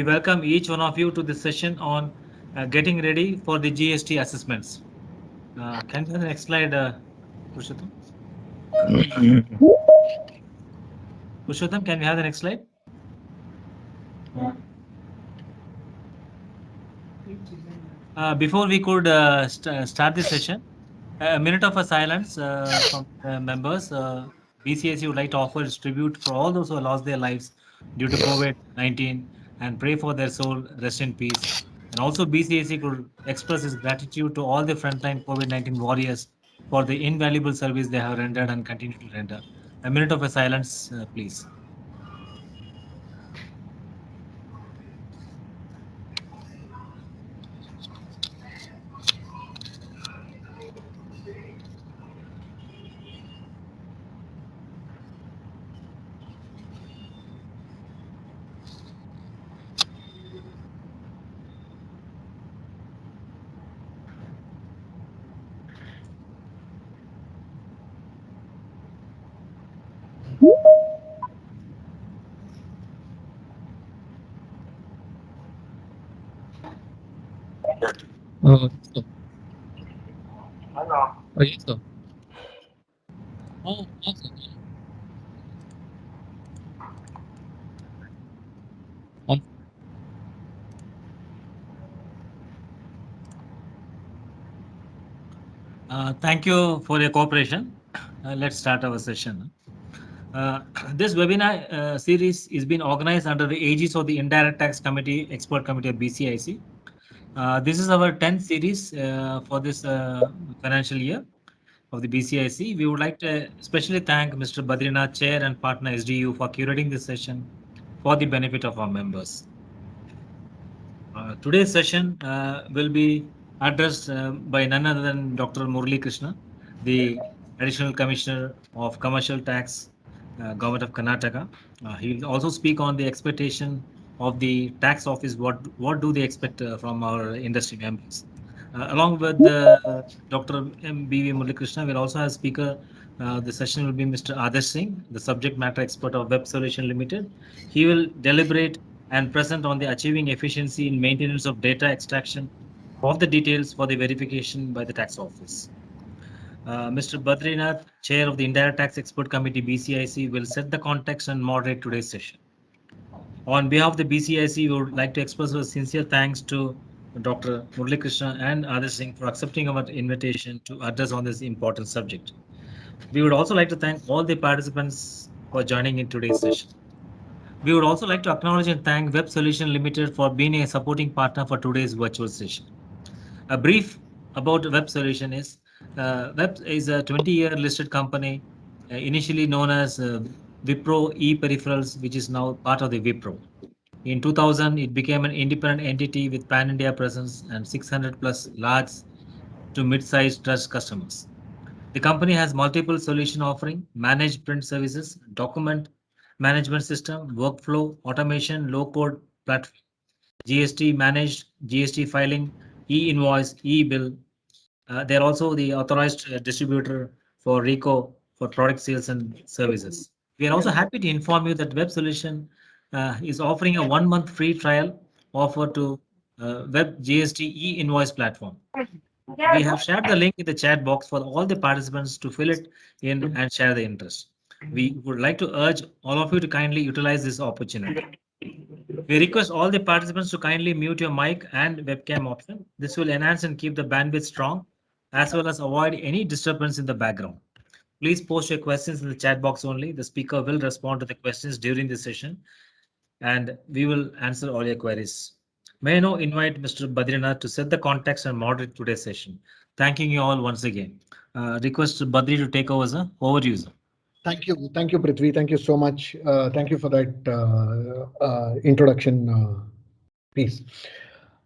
We welcome each one of you to this session on getting ready for the GST assessments. Can you have the next slide, Purushottam? Purushottam, can we have the next slide? Before we could start the session, a minute of a silence from members. BCIC would like to offer its tribute for all those who have lost their lives due to COVID-19 and pray for their soul rest in peace. And also BCIC could express its gratitude to all the frontline COVID-19 warriors for the invaluable service they have rendered and continue to render. A minute of a silence, please. So, yes, sir. Awesome. Thank you for your cooperation. Let's start our session. This webinar series is being organized under the aegis of the Indirect Tax Committee, Expert Committee of BCIC. This is our 10th series for this financial year of the BCIC. We would like to especially thank Mr. Badrinath, Chair and Partner SDU, for curating this session for the benefit of our members. Today's session will be addressed by none other than Dr. Murali Krishna, the Additional Commissioner of Commercial Tax, Government of Karnataka. He will also speak on the expectation of the tax office. What do they expect from our industry members? Along with Dr. M.B.V. Murali Krishna, we'll also have speaker. The session will be Mr. Adarsh Singh, the subject matter expert of Web Solution Limited. He will deliberate and present on the achieving efficiency in maintenance of data extraction of the details for the verification by the tax office. Mr. Badrinath, Chair of the Indirect Tax Expert Committee, BCIC, will set the context and moderate today's session. On behalf of the BCIC, we would like to express our sincere thanks to Dr. Murali Krishna and Adarsh Singh for accepting our invitation to address on this important subject. We would also like to thank all the participants for joining in today's session. We would also like to acknowledge and thank Web Solution Limited for being a supporting partner for today's virtual session. A brief about Web Solution is Web is a 20-year listed company, initially known as Wipro e-Peripherals, which is now part of the Wipro. In 2000, it became an independent entity with pan-India presence and 600 plus large to mid-sized trust customers. The company has multiple solution offering, managed print services, document management system, workflow, automation, low-code platform, GST managed, GST filing, e-invoice, e-bill. They're also the authorized distributor for RICO for product sales and services. We are also happy to inform you that Web Solution is offering a 1-month free trial offer to Web GST e-invoice platform. We have shared the link in the chat box for all the participants to fill it in and share the interest. We would like to urge all of you to kindly utilize this opportunity. We request all the participants to kindly mute your mic and webcam option. This will enhance and keep the bandwidth strong, as well as avoid any disturbance in the background. Please post your questions in the chat box only. The speaker will respond to the questions during the session, and we will answer all your queries. May I now invite Mr. Badrinath to set the context and moderate today's session. Thanking you all once again. Request Badri to take over, sir. Over to you, sir. Thank you, Prithvi. Thank you so much. Thank you for that introduction piece.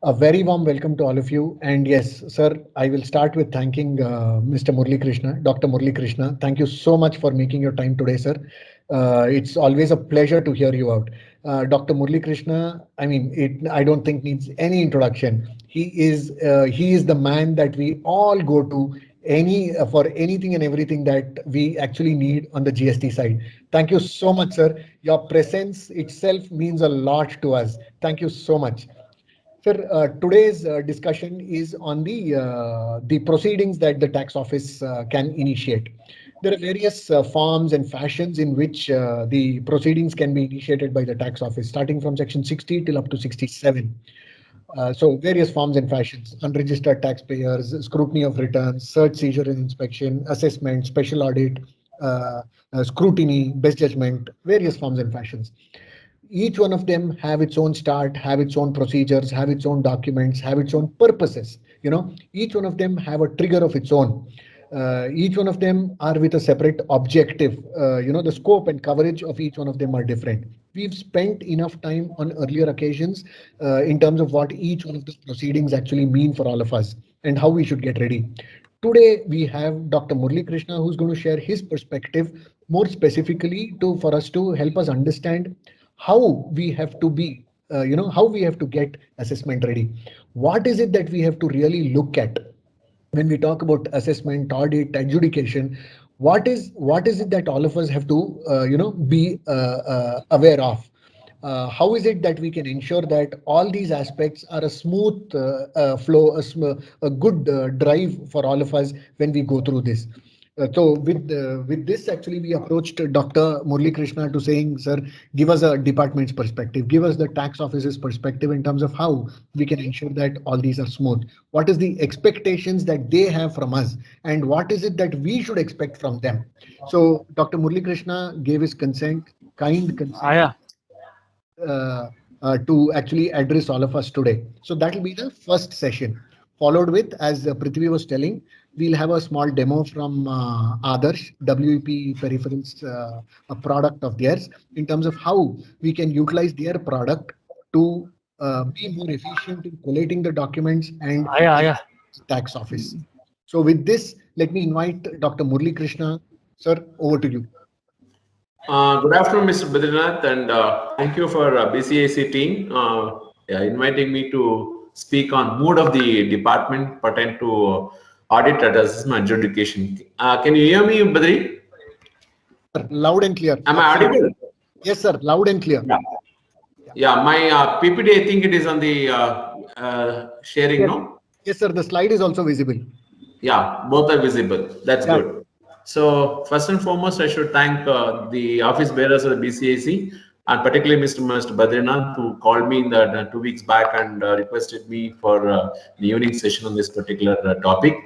A very warm welcome to all of you. And yes, sir, I will start with thanking Mr. Murali Krishna, Dr. Murali Krishna. Thank you so much for making your time today, sir. It's always a pleasure to hear you out. Dr. Murali Krishna, I don't think needs any introduction. He is the man that we all go to for anything and everything that we actually need on the GST side. Thank you so much, sir. Your presence itself means a lot to us. Thank you so much. Sir, today's discussion is on the proceedings that the tax office can initiate. There are various forms and fashions in which the proceedings can be initiated by the tax office, starting from section 60 till up to 67. So various forms and fashions: unregistered taxpayers, scrutiny of returns, search, seizure and inspection, assessment, special audit, scrutiny, best judgment, various forms and fashions. Each one of them have its own start, have its own procedures, have its own documents, have its own purposes. Each one of them have a trigger of its own. Each one of them are with a separate objective. The scope and coverage of each one of them are different. We've spent enough time on earlier occasions in terms of what each one of the proceedings actually mean for all of us and how we should get ready. Today, we have Dr. Murli Krishna, who's going to share his perspective more specifically for us to help us understand how we have to be, how we have to get assessment ready. What is it that we have to really look at when we talk about assessment, audit, adjudication? What is it that all of us have to, be aware of? How is it that we can ensure that all these aspects are a smooth flow, a good drive for all of us when we go through this? So with this, actually, we approached Dr. Murli Krishna to saying, sir, give us a department's perspective, give us the tax office's perspective in terms of how we can ensure that all these are smooth. What is the expectations that they have from us, and what is it that we should expect from them? So Dr. Murli Krishna gave his kind consent to actually address all of us today. So that will be the first session, followed with, as Prithvi was telling, we'll have a small demo from Adarsh, WEP Peripherals, a product of theirs, in terms of how we can utilize their product to be more efficient in collating the documents and tax office. So with this, let me invite Dr. Murli Krishna. Sir, over to you. Good afternoon, Mr. Badrinath, and thank you for BCAC team inviting me to speak on mood of the department pertaining to audit and assessment adjudication. Can you hear me, Badri? Loud and clear. Am I audible? Yes, sir. Loud and clear. Yeah, my PPT, I think it is on the sharing, yes. No? Yes, sir. The slide is also visible. Yeah, both are visible. That's good. So first and foremost, I should thank the office bearers of the BCAC, and particularly Mr. Badrinath, who called me in the 2 weeks back and requested me for the evening session on this particular topic.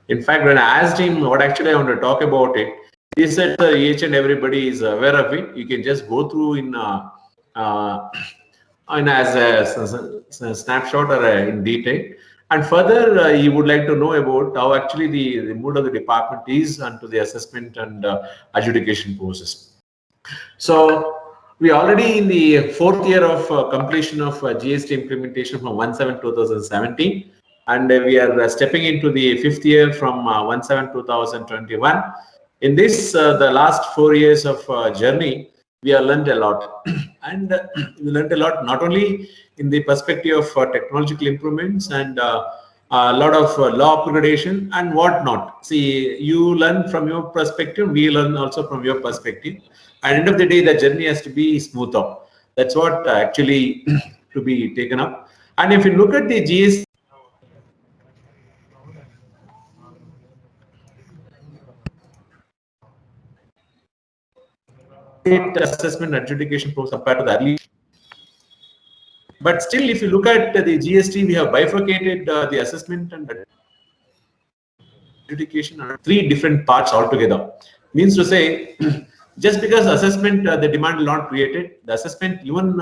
In fact, when I asked him what actually I want to talk about it, he said each and everybody is aware of it. You can just go through in as a snapshot or in detail. And further, you would like to know about how actually the mood of the department is onto the assessment and adjudication process. So we already in the 4th year of completion of GST implementation from 1/7/2017, and we are stepping into the 5th year from 1/7/2021. In this, the last 4 years of journey, we have learned a lot. And we learned a lot, not only in the perspective of technological improvements and a lot of law upgradation and whatnot. See, you learn from your perspective, we learn also from your perspective. At the end of the day, the journey has to be smooth up. That's what actually to be taken up. And if you look at the GST, assessment adjudication process compared to the early. But still, if you look at the GST, we have bifurcated the assessment and adjudication on 3 different parts altogether. Means to say, just because assessment, the demand is not created, the assessment, even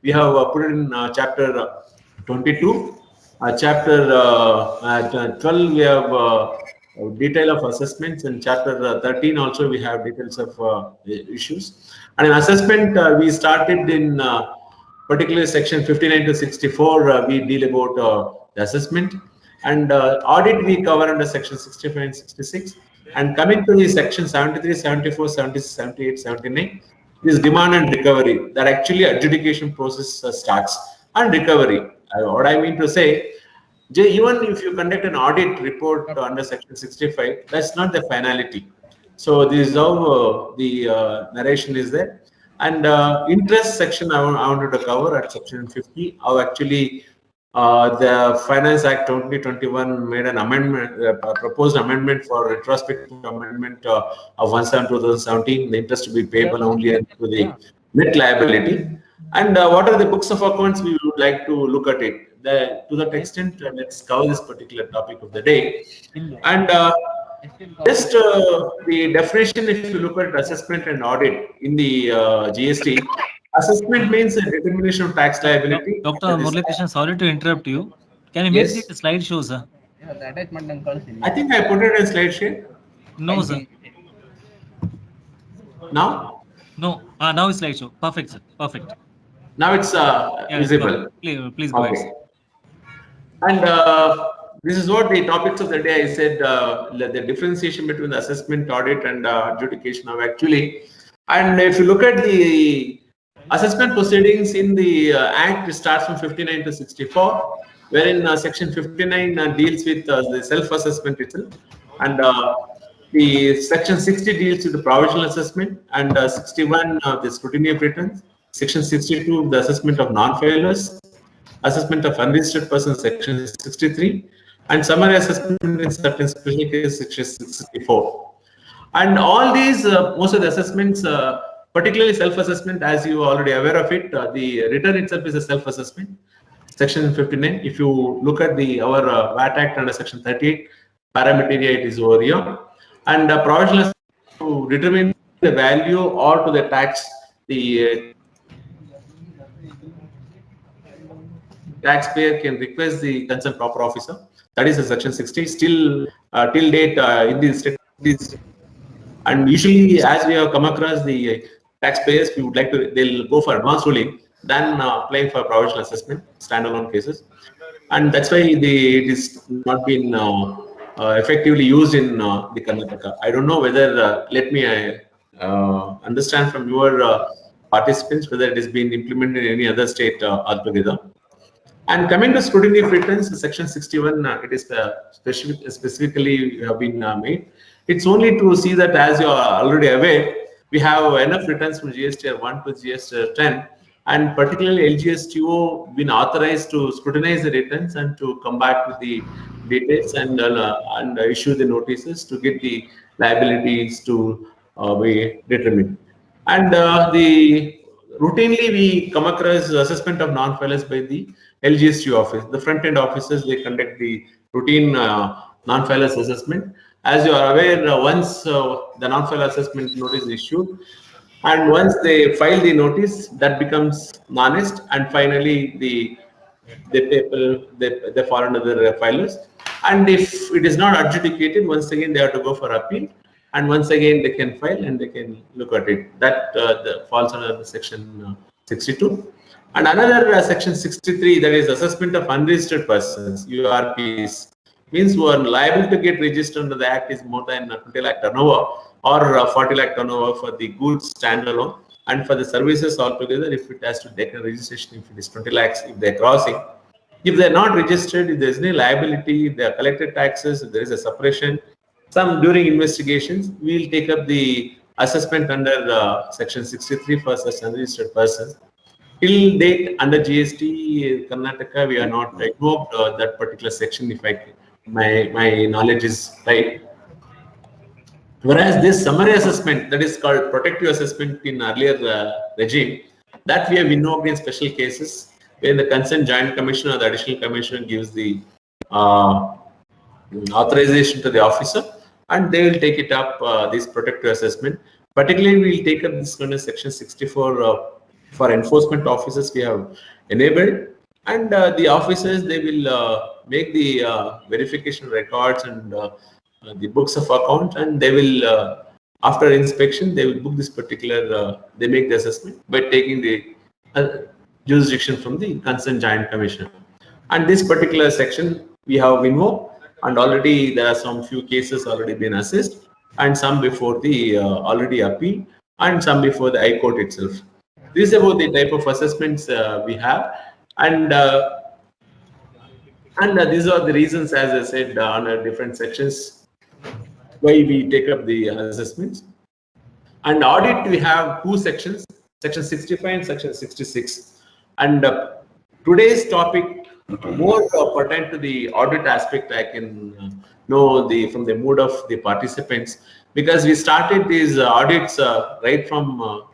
we have put it in chapter 22, chapter 12, we have detail of assessments, and chapter 13 also we have details of issues. And in assessment, we started in particularly section 59 to 64, we deal about the assessment, and audit we cover under section 65 and 66. And coming to the section 73, 74, 76, 78, 79, this demand and recovery, that actually adjudication process starts. And recovery, what I mean to say, Even if you conduct an audit report under section 65, that's not the finality. So this is how the narration is there. And interest section I wanted to cover at section 50, how actually the Finance Act 2021 made an amendment, proposed amendment for retrospective amendment of 1/7/2017, the interest to be payable only to the net liability. And what are the books of accounts we would like to look at it? To that extent, let's cover this particular topic of the day. And just the definition, if you look at assessment and audit in the GST, assessment means a determination of tax liability. Dr. Murali Krishna, sorry to interrupt you. Can you make the slide show, sir? I think I put it in slide share. No, sir. Now? No. Now it's slide show. Perfect, sir. Perfect. Now it's visible. Please go ahead. And this is what the topics of the day. I said the differentiation between the assessment, audit, and adjudication of actually. And if you look at the assessment proceedings in the Act, it starts from 59 to 64, wherein section 59 deals with the self-assessment itself, and the section 60 deals with the provisional assessment, and 61 the scrutiny of returns, section 62 the assessment of non-filers, assessment of unregistered persons, section 63, and summary assessment in certain special cases, section 64. And all these, most of the assessments, particularly self-assessment, as you are already aware of it, the return itself is a self-assessment, section 59. If you look at our VAT Act under section 38, parameteria, it is over here. And provisional to determine the value or to the tax, the taxpayer can request the concerned proper officer. That is a section 60. Still, till date, in these states, and usually, as we have come across the taxpayers, we would like to, they'll go for advanced ruling than applying for provisional assessment, standalone cases. And that's why it is not been effectively used in the Karnataka. I don't know whether, let me understand from your participants whether it has been implemented in any other state altogether. And coming to scrutiny of returns, section 61, it is specifically have been made. It's only to see that, as you are already aware, we have enough returns from GSTR 1 to GSTR 10, and particularly LGSTO been authorized to scrutinize the returns and to come back with the details and issue the notices to get the liabilities to be determined. And routinely we come across assessment of non-filers by the LGSTO office. The front-end officers, they conduct the routine non-filers assessment. As you are aware, once the non-filer assessment notice is issued, and once they file the notice, that becomes non-est, and finally they fall under the filers. And if it is not adjudicated, once again they have to go for appeal, and once again they can file and they can look at it. That falls under the section 62. And another section 63, that is assessment of unregistered persons, URPs, means who are liable to get registered under the Act is more than 20 lakh turnover or 40 lakh turnover for the goods standalone, and for the services altogether, if it has to take a registration, if it is 20 lakhs, if they're crossing. If they're not registered, if there's any liability, if they are collected taxes, if there is a suppression, some during investigations, we'll take up the assessment under section 63 for such unregistered persons. Till date, under GST Karnataka, we are not invoked that particular section, if my knowledge is right. Whereas this summary assessment, that is called protective assessment in earlier regime, that we have invoked in special cases where the concerned joint commissioner or the additional commissioner gives the authorization to the officer, and they will take it up, this protective assessment. Particularly, we will take up this kind of section 64 for enforcement officers we have enabled, and the officers, they will make the verification records and the books of account, and they will after inspection they will book this particular they make the assessment by taking the jurisdiction from the concerned joint commissioner. And this particular section we have invoked, and already there are some few cases already been assessed, and some before the already appeal, and some before the High Court itself. This is about the type of assessments we have. And And these are the reasons, as I said, under different sections, why we take up the assessments. And audit, we have two sections, section 65 and section 66. And today's topic more pertain to the audit aspect. I can know from the mood of the participants, because we started these audits right from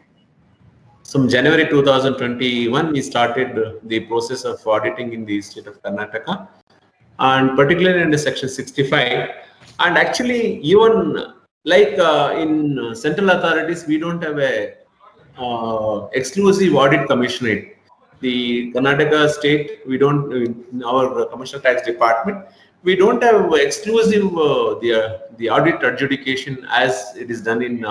January 2021. We started the process of auditing in the state of Karnataka, and particularly in the section 65. And actually, even like in central authorities, we don't have a exclusive audit commissionerate. The Karnataka state, we don't, in our commercial tax department, we don't have exclusive the audit adjudication as it is done in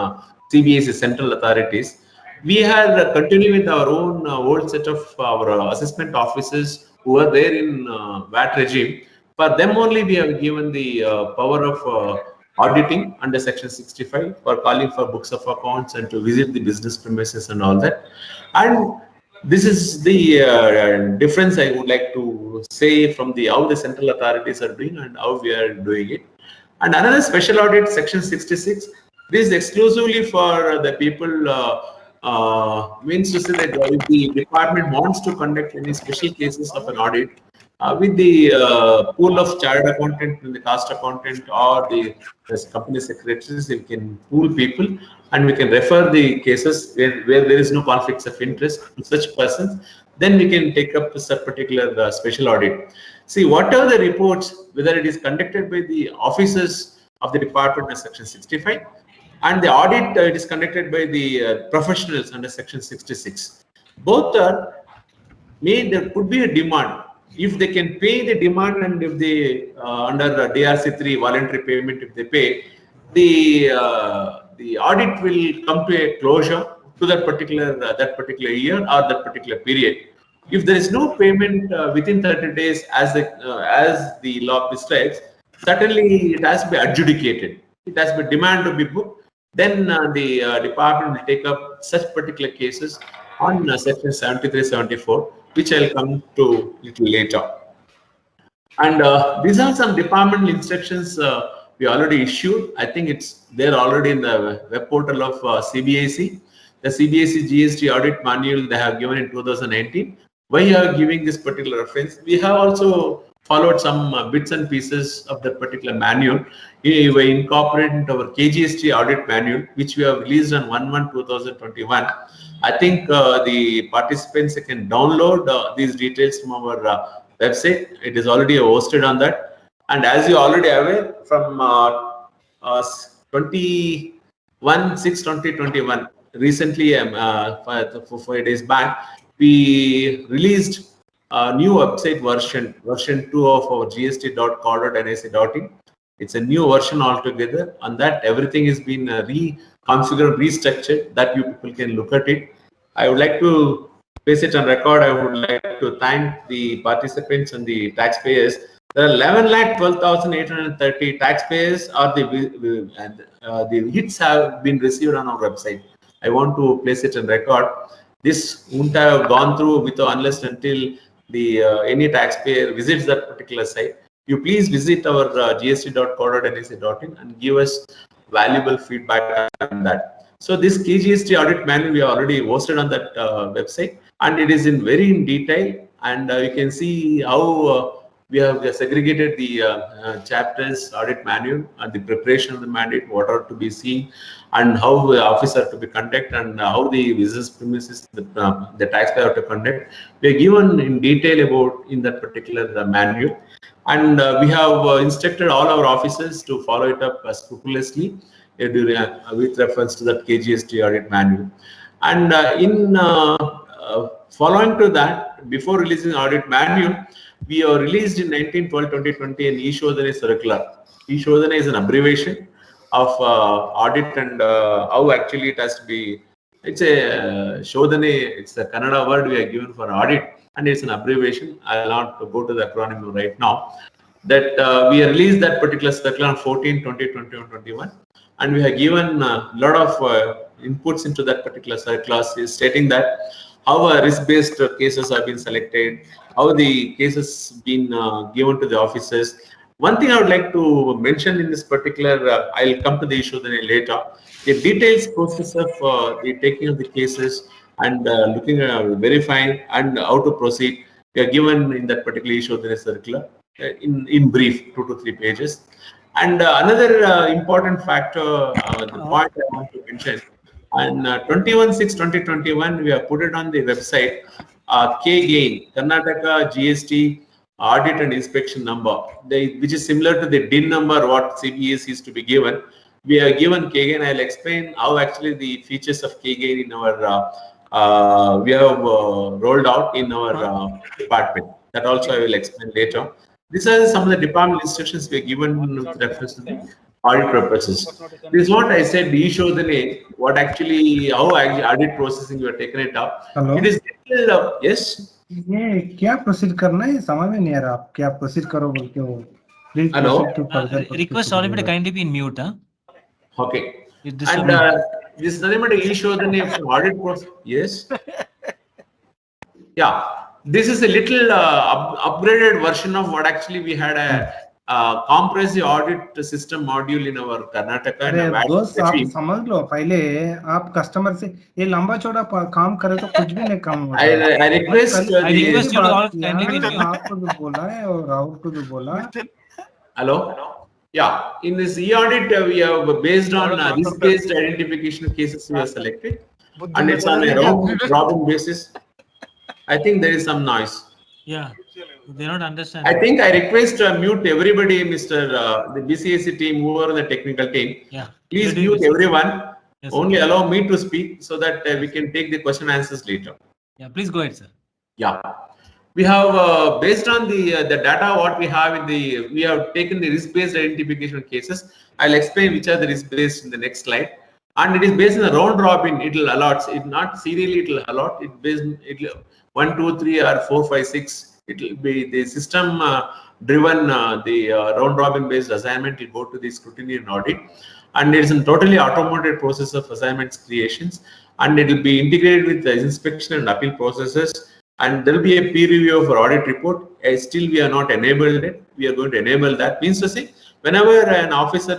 CBSE central authorities. We are continuing with our own old set of our assessment officers who are there in VAT regime. For them only, we have given the power of auditing under section 65 for calling for books of accounts and to visit the business premises and all that. And this is the difference I would like to say from the how the central authorities are doing and how we are doing it. And another special audit, section 66, this is exclusively for the people, means to say that if the department wants to conduct any special cases of an audit, with the pool of chartered accountant and the cost accountant or the company secretaries, we can pool people and we can refer the cases where there is no conflicts of interest to such persons. Then we can take up a particular special audit. See, what are the reports, whether it is conducted by the officers of the department under section 65 and the audit it is conducted by the professionals under section 66. Both are made, there could be a demand. If they can pay the demand, and if they under DRC 3 voluntary payment, if they pay, the audit will come to a closure to that particular year or that particular period. If there is no payment within 30 days, as the law prescribes, certainly it has to be adjudicated. It has to be demand to be booked. Then the department will take up such particular cases on section 73, 74, which I'll come to little later. And these are some departmental instructions we already issued. I think it's there already in the web portal of CBSE. The CBSE GST audit manual they have given in 2019. Why you are giving this particular reference? We have also followed some bits and pieces of that particular manual. We incorporated into our KGST audit manual, which we have released on 1/1/2021. I think the participants can download these details from our website. It is already hosted on that. And as you already aware, from 21/6/2021, recently, 4 days back, we released a new website version 2 of our gst.co.nic.in. It's a new version altogether. On that, everything has been reconfigured, restructured, that you people can look at it. I would like to place it on record. I would like to thank the participants and the taxpayers. There are 11,12,830 taxpayers, or the hits have been received on our website. I want to place it on record. This wouldn't have gone through unless until the any taxpayer visits that particular site. You please visit our gst.co.nic.in and give us valuable feedback on that. So this KGST audit manual we already posted on that website, and it is in very in detail, and you can see how we have segregated the chapters, audit manual, and the preparation of the mandate, what are to be seen, and how the office are to be conducted, and how the business premises the taxpayer have to conduct. We are given in detail about in that particular manual, and we have instructed all our officers to follow it up scrupulously with reference to that KGST audit manual. And following to that, before releasing audit manual, we are released in 19/12/2020 an e-Shodhane circular. E-Shodhane is an abbreviation of audit, and how actually it has to be. It's a Shodhane, it's a Kannada word we are given for audit, and it's an abbreviation. I'll not go to the acronym right now. That we released that particular circular on 14/20/21, and we have given a lot of inputs into that particular circular, stating that how risk-based cases have been selected, how the cases been given to the officers. One thing I would like to mention in this particular, I'll come to the issue then later. The details process of the taking of the cases and looking at verifying and how to proceed. We are given in that particular issue then circular in brief, 2 to 3 pages. And another important factor, the point I want to mention, and 21/6/2021, we have put it on the website. K-GAIN, Karnataka GST Audit and Inspection Number, which is similar to the DIN number what CBS is to be given. We are given K-GAIN. I'll explain how actually the features of K-GAIN in our we have rolled out in our department. That also I will explain later. These are some of the department instructions we are given with reference to the audit purposes. This is what I said, the issue the name, what actually, how actually audit processing you are taking it up. Hello? It is little, yes. ये क्या proceed करना है समझ में नहीं आ रहा आप क्या प्रोसीड करो बोल के वो please Hello? Proceed to further Request all to kindly be in mute. Huh? Okay. This And this is nothing but a issue the name from audit process. Yes. Yeah. This is a little upgraded version of what actually we had a comprehensive audit system module in our Karnataka. अरे दोस्त आप समझ लो पहले आप customer से ये लंबा चौड़ा काम करे तो कुछ भी नहीं काम होता है। I request I request you to all बात kindly be in यहाँ mute. आपको जो बोला है और राहुल को जो बोला Hello. Yeah. In this e-audit, we have based on risk-based identification cases we have selected, and it's on a round-robin basis. I think there is some noise. Yeah, they don't understand. I think I request mute everybody, Mr. The BCAC team, who are the technical team. Yeah. Please You're doing mute this. everyone. Yes, Only allow me to speak so that we can take the question answers later. Yeah, please go ahead, sir. Yeah, we have based on the data what we have in the we have taken the risk-based identification cases. I'll explain which are the risk-based in the next slide, and it is based on the round robin. It will allot. It not serially. It will allot. It based. It will 1, 2, 3, or 4, 5, 6. It will be the system driven. The round robin based assignment will go to the scrutiny and audit, and it is a totally automated process of assignments creations, and it will be integrated with the inspection and appeal processes. And there will be a peer review of our audit report. Still, we are not enabled it. We are going to enable that. Means to say, whenever an officer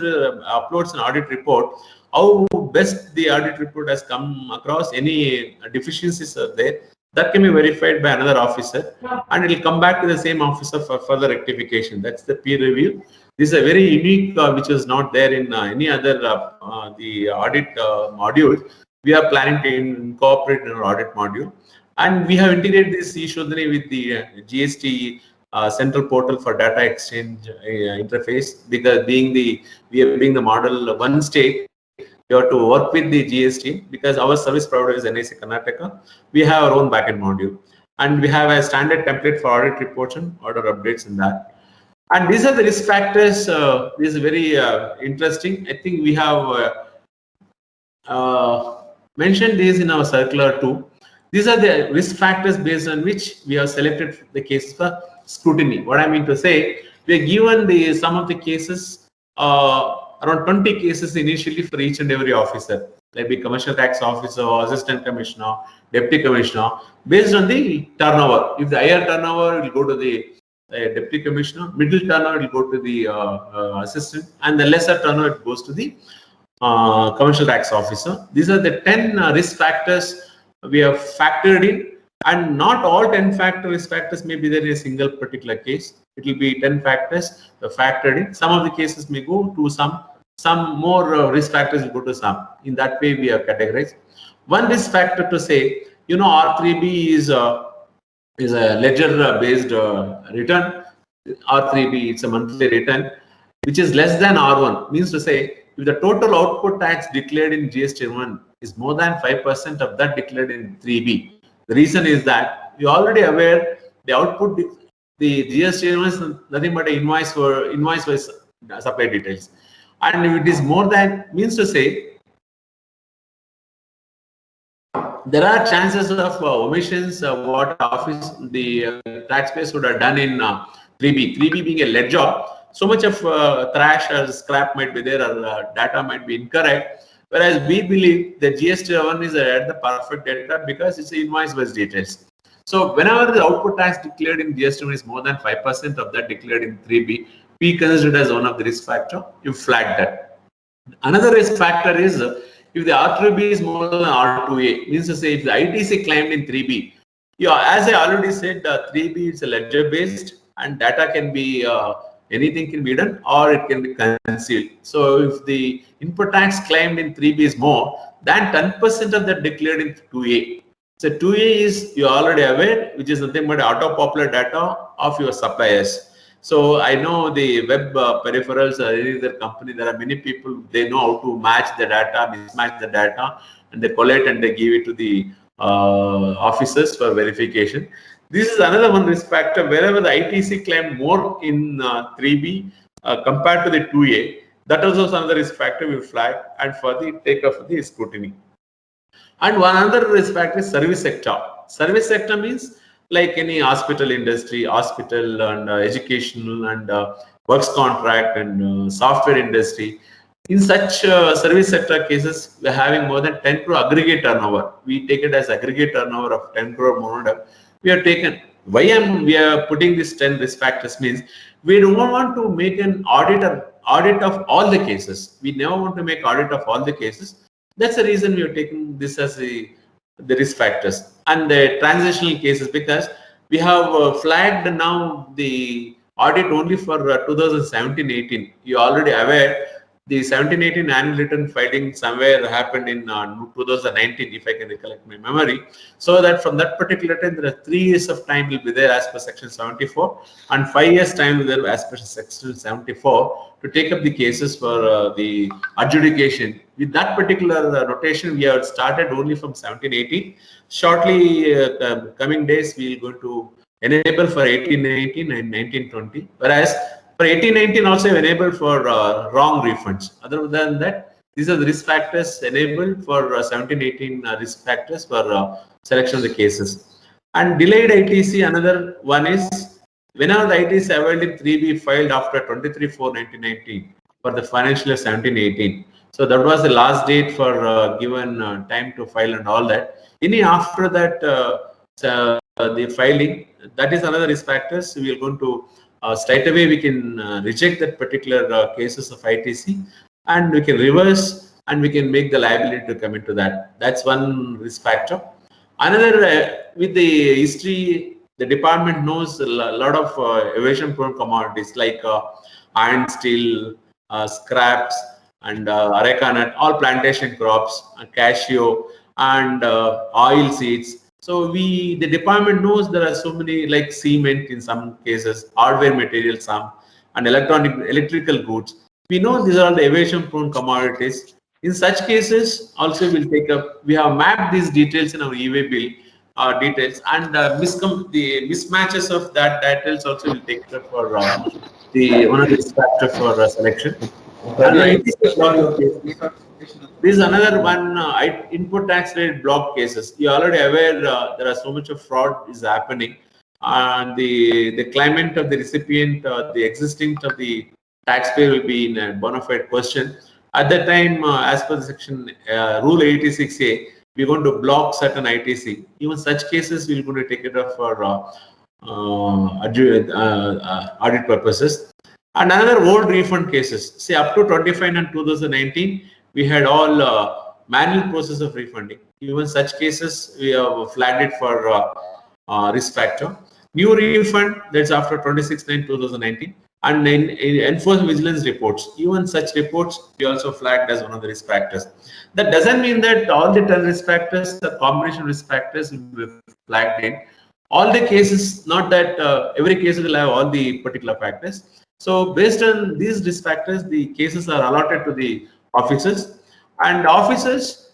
uploads an audit report, how best the audit report has come across, any deficiencies are there, that can be verified by another officer, and it will come back to the same officer for further rectification. That's the peer review. This is a very unique, which is not there in any other the audit module. We are planning to incorporate in our audit module. And we have integrated this e-Shodhani with the GST central portal for data exchange interface, because we are being the model one state, we have to work with the GST because our service provider is NIC Karnataka. We have our own backend module, and we have a standard template for audit reports and order updates in that. And these are the risk factors. This is very interesting. I think we have mentioned these in our circular too. These are the risk factors based on which we have selected the cases for scrutiny. What I mean to say, we are given some of the cases, around 20 cases initially for each and every officer, like the commercial tax officer, or assistant commissioner, deputy commissioner, based on the turnover. If the higher turnover will go to the deputy commissioner, middle turnover will go to the assistant, and the lesser turnover goes to the commercial tax officer. These are the 10 risk factors we have factored in, and not all 10 risk factors may be there in a single particular case. It will be 10 factors factored in. Some of the cases may go to some more risk factors will go to some. In that way, we have categorized. One risk factor to say, R3B is a ledger-based return. R3B, it's a monthly return, which is less than R1. Means to say, if the total output tax declared in GST1 is more than 5% of that declared in 3B. The reason is that you're already aware the output, the GST1 is nothing but an invoice-wise supply details. And if it is more than, means to say, there are chances of omissions of what office the taxpayers would have done in 3B. 3B being a ledger, so much of trash or scrap might be there, or data might be incorrect. Whereas we believe the GST1 is at the perfect data because it's invoice-based details. So whenever the output tax declared in GST1 is more than 5% of that declared in 3B, we consider it as one of the risk factor. You flag that. Another risk factor is if the R3B is more than R2A, means to say if the ITC claimed in 3B, as I already said, 3B is a ledger based and data can be anything can be done or it can be concealed. So if the input tax claimed in 3B is more than 10% of that declared in 2A. So 2A is, you're already aware, which is nothing but auto-popular data of your suppliers. So I know the web peripherals are any other company. There are many people, they know how to match the data, mismatch the data, and they collect and they give it to the officers for verification. This is another one risk factor. Wherever the ITC claimed more in 3B compared to the 2A, that is also another risk factor we flag and for the take of the scrutiny. And one other risk factor is service sector. Service sector means like any hospital industry, hospital and educational and works contract and software industry. In such service sector cases, we're having more than 10 crore aggregate turnover. We take it as aggregate turnover of 10 crore more. We have taken, we are putting this 10 risk factors means we don't want to make an audit of all the cases. We never want to make audit of all the cases. That's the reason we are taking this as the risk factors and the transitional cases, because we have flagged now the audit only for 2017-18. You're already aware the 17-18 annual return filing somewhere happened in 2019, if I can recollect my memory. So that from that particular time, there are 3 years of time will be there as per section 74 and 5 years time will be there as per section 74 to take up the cases for the adjudication. With that particular notation, we have started only from 17-18. Shortly, coming days, we will go to enable for 18-19 and 19-20. Whereas for 18-19 also enabled for wrong refunds. Other than that, these are the risk factors enabled for 17-18 risk factors for selection of the cases. And delayed ITC, another one is whenever the ITC availed in 3B filed after 23/4/1919 for the financial year 17-18. So that was the last date for given time to file and all that. Any after that, the filing, that is another risk factors. We are going to straight away we can reject that particular cases of ITC and we can reverse and we can make the liability to come into that. That's one risk factor. Another, with the history, the department knows a lot of evasion prone commodities like iron, steel, scraps and areca nut, all plantation crops, cashew and oil seeds. So the department knows there are so many like cement in some cases, hardware materials some, and electrical goods. We know these are the evasion prone commodities. In such cases, also we'll take up, we have mapped these details in our e-way bill details and the mismatches of that details also will take up for the one of the factor for selection. This is another one, input tax rate block cases. You're already aware there are so much of fraud is happening and the claimant of the recipient, the existing of the taxpayer will be in a bona fide question. At that time, as per the section rule 86A, we're going to block certain ITC. Even such cases, we're going to take it up for audit purposes. And another old refund cases, say up to 25 and 2019, we had all manual process of refunding. Even such cases, we have flagged it for risk factor. New refund, that's after 26/9/2019. And in enforced vigilance reports, even such reports, we also flagged as one of the risk factors. That doesn't mean that all the 10 risk factors, the combination risk factors will be flagged in. All the cases, not that every case will have all the particular factors. So based on these risk factors, the cases are allotted to the officers, and officers,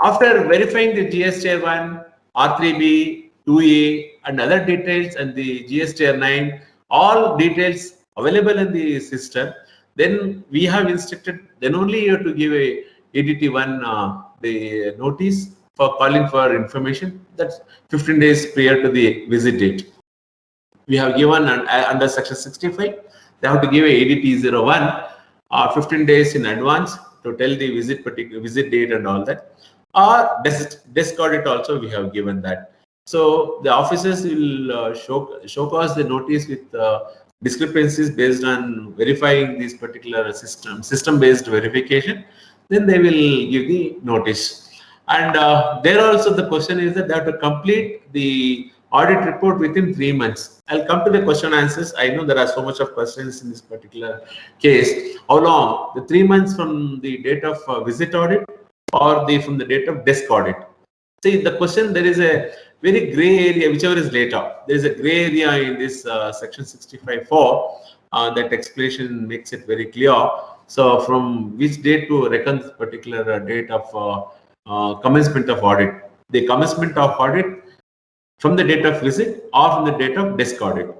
after verifying the GSTR1, R3B, 2A and other details and the GSTR9, all details available in the system, then we have instructed, then only you have to give a ADT1 the notice for calling for information. That's 15 days prior to the visit date. We have given under section 65, they have to give a ADT01 15 days in advance to tell the visit date and all that. Or desk audit also we have given that. So the officers will show cause the notice with discrepancies based on verifying this particular system-based verification. Then they will give the notice. And there also the question is that they have to complete the audit report within 3 months. I'll come to the question answers. I know there are so much of questions in this particular case. How long? The 3 months from the date of visit audit or from the date of desk audit. See, the question, there is a very gray area, whichever is later. There is a gray area in this section 65(4). That explanation makes it very clear. So from which date to reckon this particular date of commencement of audit. The commencement of audit from the date of visit or from the date of desk audit.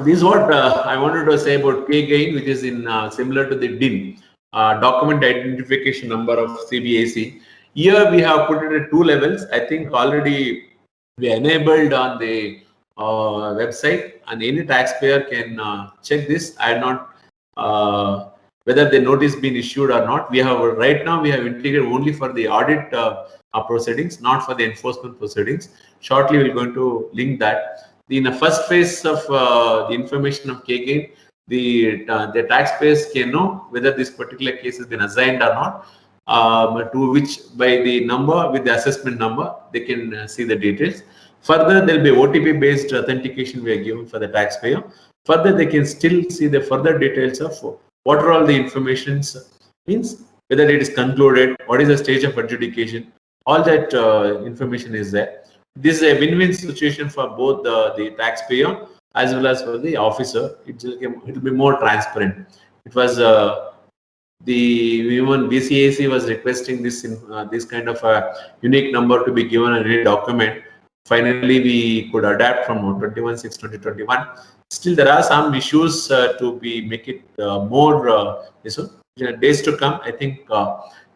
This is what I wanted to say about K-gain, which is in similar to the DIN, document identification number of CBAC. Here we have put it at 2 levels. I think already we enabled on the website, and any taxpayer can check this. I am not whether the notice been issued or not. We have right now we have integrated only for the audit proceedings, not for the enforcement proceedings. Shortly we're going to link that. In the first phase of the information of K-gain, the taxpayers can know whether this particular case has been assigned or not, to which by the number with the assessment number they can see the details. Further, there will be OTP based authentication we are giving for the taxpayer. Further, they can still see the further details of what are all the informations, means whether it is concluded, what is the stage of adjudication, all that information is there. This is a win-win situation for both the taxpayer as well as for the officer. It will be more transparent. It was even BCAC was requesting this kind of a unique number to be given in a document. Finally, we could adapt from 21/6/2021. Still, there are some issues to make it more. Days to come, I think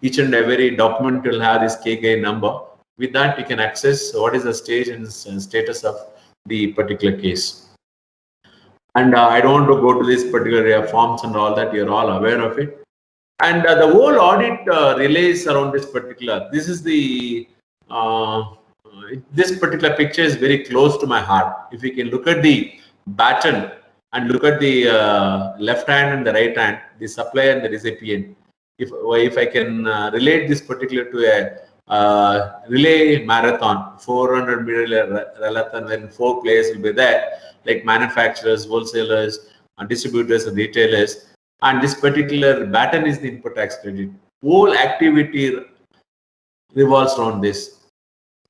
each and every document will have this K-gain number. With that, you can access what is the stage and status of the particular case. And I don't want to go to this particular forms and all that. You're all aware of it. And the whole audit relays around this particular. This is the this particular picture is very close to my heart. If you can look at the baton and look at the left hand and the right hand, the supplier and the recipient. If I can relate this particular to a relay marathon, 400 meter marathon, when 4 players will be there, like manufacturers, wholesalers, distributors, and retailers. And this particular baton is the input tax credit. Whole activity revolves around this.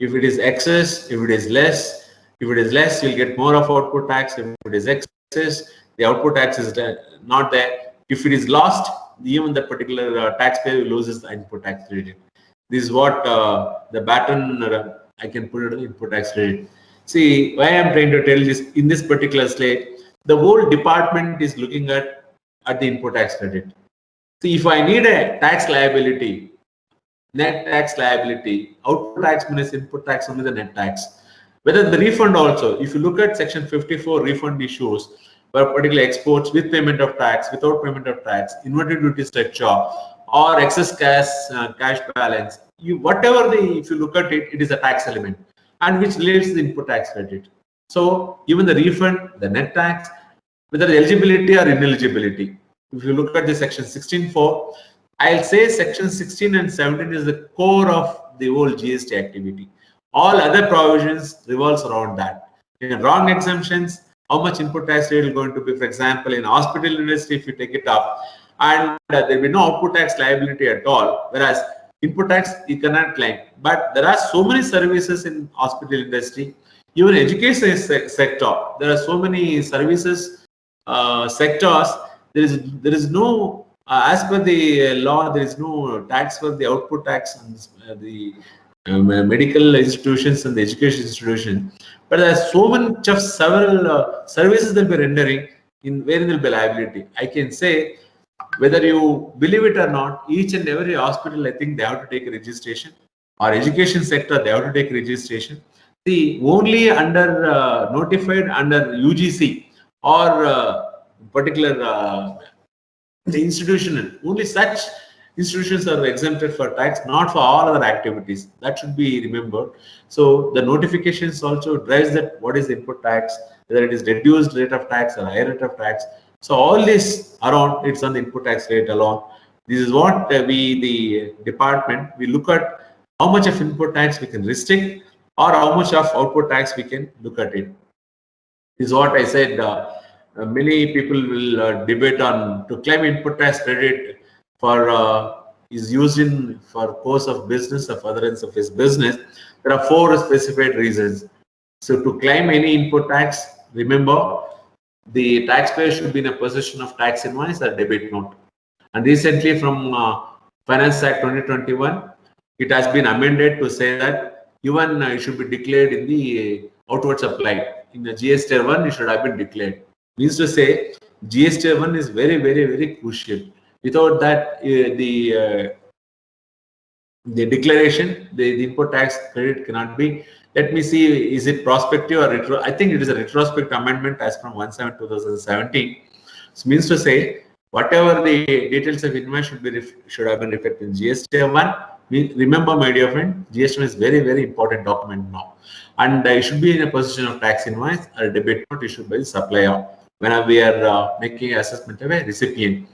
If it is excess, if it is less, you'll get more of output tax. If it is excess, the output tax is not there. If it is lost, even the particular taxpayer loses the input tax credit. This is what the baton, I can put it in input tax credit. See, why I'm trying to tell this in this particular slide, the whole department is looking at the input tax credit. See, if I need a tax liability, net tax liability, output tax minus input tax only the net tax. Whether the refund also, if you look at section 54 refund issues, where particular exports with payment of tax, without payment of tax, inverted duty structure, or excess cash balance, if you look at it, it is a tax element, and which relates to the input tax credit. So even the refund, the net tax, whether the eligibility or ineligibility. If you look at the section 16(4), I'll say section 16 and 17 is the core of the whole GST activity. All other provisions revolves around that. In wrong exemptions, how much input tax rate is going to be, for example, in hospital industry, if you take it up, and there will be no output tax liability at all, whereas input tax you cannot claim. But there are so many services in hospital industry, even education sector. There are so many services sectors. There is no as per the law, there is no tax for the output tax on the medical institutions and the education institution. But there are so much of several services that we are rendering in wherein there will be liability. I can say, whether you believe it or not, each and every hospital, I think they have to take a registration, or education sector, they have to take registration. See, only under notified under UGC or particular the institutional, only such institutions are exempted for tax, not for all other activities. That should be remembered. So the notifications also drives that what is the input tax, whether it is reduced rate of tax or higher rate of tax. So all this around, it's on the input tax rate alone. This is what the department, we look at how much of input tax we can restrict or how much of output tax we can look at it. This is what I said. Many people will debate on to claim input tax credit for is used in for course of business or furtherance of his business. There are 4 specified reasons. So to claim any input tax, remember the taxpayer should be in a possession of tax invoice or debit note. And recently from Finance Act 2021, it has been amended to say that even it should be declared in the outward supply. In the GST 1, it should have been declared. Means to say, GST 1 is very, very, very crucial. Without that, the declaration, the input tax credit cannot be. Let me see, is it prospective or retro? I think it is a retrospective amendment as from 1/7/2017. So means to say, whatever the details of invoice should have been reflected in GST 1. Remember, my dear friend, GST 1 is very, very important document now, and it should be in a position of tax invoice or debit note issued by the supplier whenever we are making assessment of a recipient.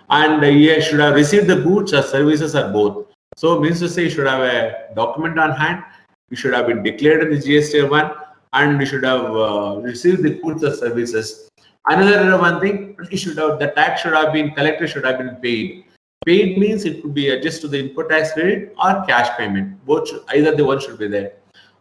And he should have received the goods or services or both. So means to say, you should have a document on hand. You should have been declared in the GST 1, and you should have received the goods or services. Another one thing, the tax should have been collected, should have been paid. Paid means it could be adjusted to the input tax credit or cash payment. Both, either the one should be there.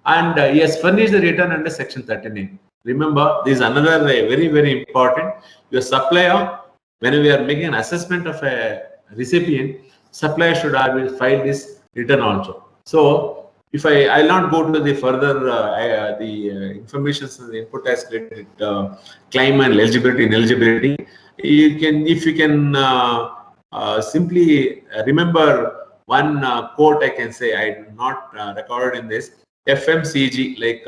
And he has furnished the return under Section 39. Remember, this is another very, very important. Your supplier, when we are making an assessment of a recipient, supplier should have filed this return also. So, if I'll not go to the further information on the input tax credit claim and eligibility, ineligibility, you can, if you can simply remember one quote, I can say, I do not recorded in this. FMCG, like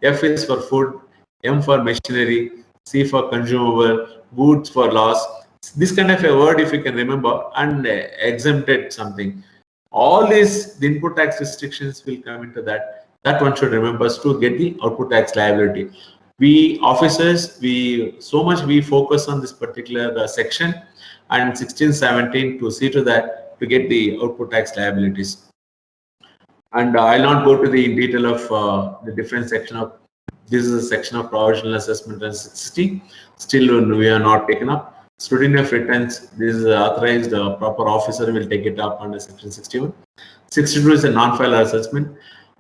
F is for food, M for machinery, C for consumable, goods for loss. This kind of a word, if you can remember, and exempted something. All these, the input tax restrictions will come into that. That one should remember to get the output tax liability. We officers, we focus on this particular section and 16-17 to see to that to get the output tax liabilities. And I'll not go to the detail of the different section of. This is a section of provisional assessment and 60. Still, we are not taken up. Scrutiny of returns, this is authorized proper officer will take it up under Section 61. 62 is a non-filer assessment,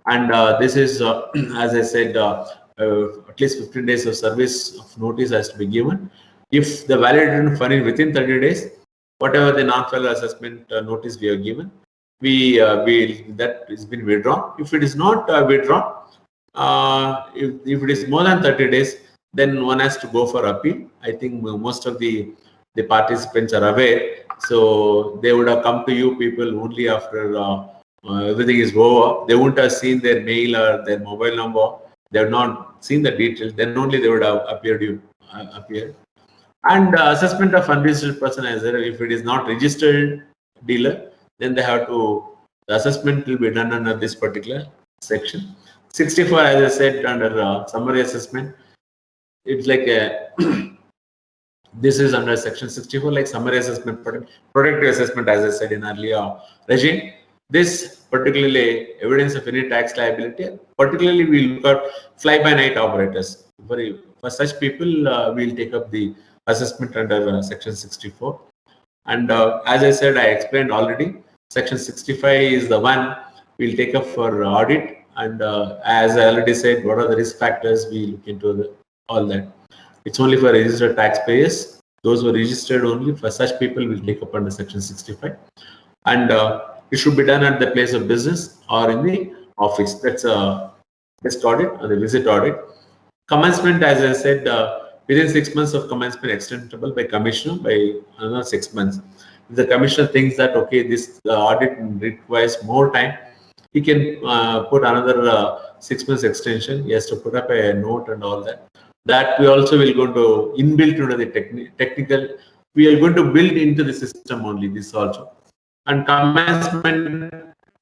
and this is, as I said, at least 15 days of service of notice has to be given. If the validator furnished within 30 days, whatever the non-filer assessment notice we have given, that is been withdrawn. If it is not withdrawn, if it is more than 30 days, then one has to go for appeal. I think most of the participants are aware, so they would have come to you people only after everything is over. They wouldn't have seen their mail or their mobile number. They have not seen the details. Then only they would have appeared. And assessment of unregistered person, as if it is not registered dealer, then they have to. The assessment will be done under this particular section. 64, as I said, under summary assessment. It's like a this is under Section 64, like summary assessment, protective assessment, as I said in earlier regime. This particularly evidence of any tax liability, particularly we look at fly-by-night operators. For such people, we'll take up the assessment under Section 64. And as I said, I explained already, Section 65 is the one we'll take up for audit. And as I already said, what are the risk factors, we look into all that. It's only for registered taxpayers. Those who are registered only, for such people will take up under Section 65. And it should be done at the place of business or in the office. That's a test audit or the visit audit. Commencement, as I said, within 6 months of commencement, extendable by commissioner by another 6 months. If the commissioner thinks that, okay, this audit requires more time, he can put another 6 months extension. He has to put up a note and all that. That we also will go to inbuilt into the technical we are going to build into the system only this also. And commencement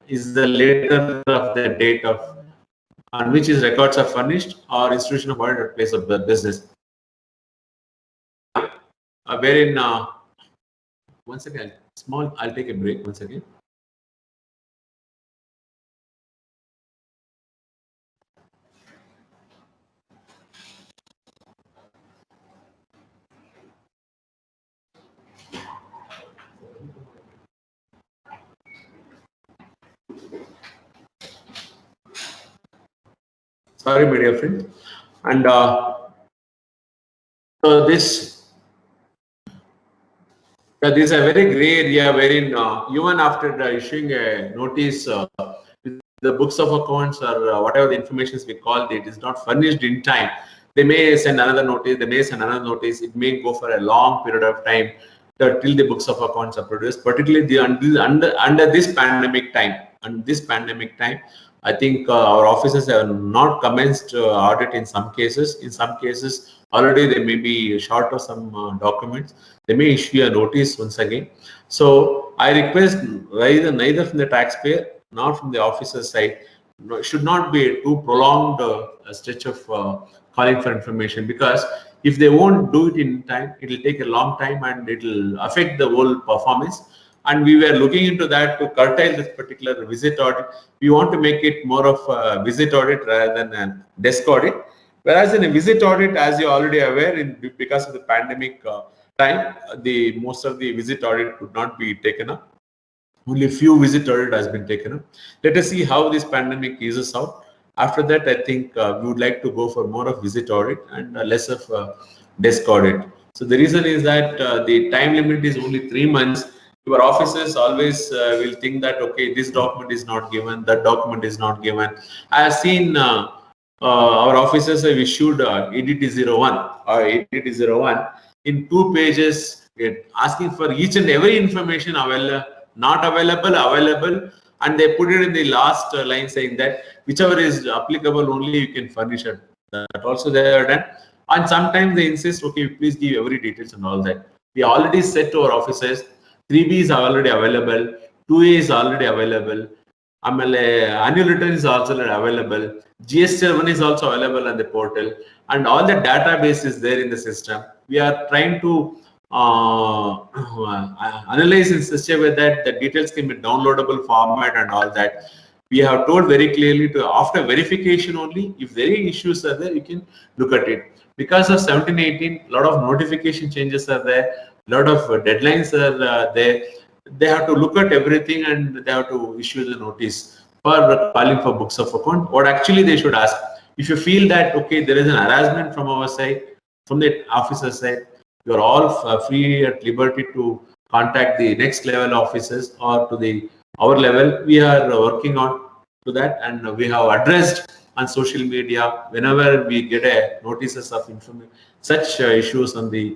is the later of the date of on which his records are furnished or institution of audit at place of the business. Wherein once again, I'll take a break once again. Sorry, my dear friend. And so this is a very gray area wherein even after issuing a notice, the books of accounts or whatever the information we call it is not furnished in time. They may send another notice. They may send another notice. It may go for a long period of time till the books of accounts are produced. Particularly under this pandemic time. I think our officers have not commenced audit in some cases. In some cases, already they may be short of some documents. They may issue a notice once again. So I request neither from the taxpayer nor from the officer's side, should not be a too prolonged stretch of calling for information, because if they won't do it in time, it will take a long time and it will affect the whole performance. And we were looking into that to curtail this particular visit audit. We want to make it more of a visit audit rather than a desk audit. Whereas in a visit audit, as you're already aware, because of the pandemic time, most of the visit audit could not be taken up. Only few visit audit has been taken up. Let us see how this pandemic eases out. After that, I think we would like to go for more of visit audit and less of desk audit. So the reason is that the time limit is only 3 months. Your officers always will think that, okay, this document is not given, that document is not given. I have seen our officers have issued ADT01 or ADT01 in 2 pages, asking for each and every information not available, and they put it in the last line saying that whichever is applicable only you can furnish it. That also they are done. And sometimes they insist, okay, please give every details and all that. We already said to our officers, 3B is already available, 2A is already available, annual return is also available, GST1 is also available on the portal, and all the database is there in the system. We are trying to analyze in such a way that the details can be downloadable format and all that. We have told very clearly to after verification only, if there are issues are there, you can look at it. Because of 17-18, a lot of notification changes are there, a lot of deadlines are there. They have to look at everything and they have to issue the notice for calling for books of account. What actually they should ask, if you feel that, okay, there is an harassment from our side, from the officer side, you are all free at liberty to contact the next level officers or to our level. We are working on to that, and we have addressed on social media whenever we get a notices of information, such issues on the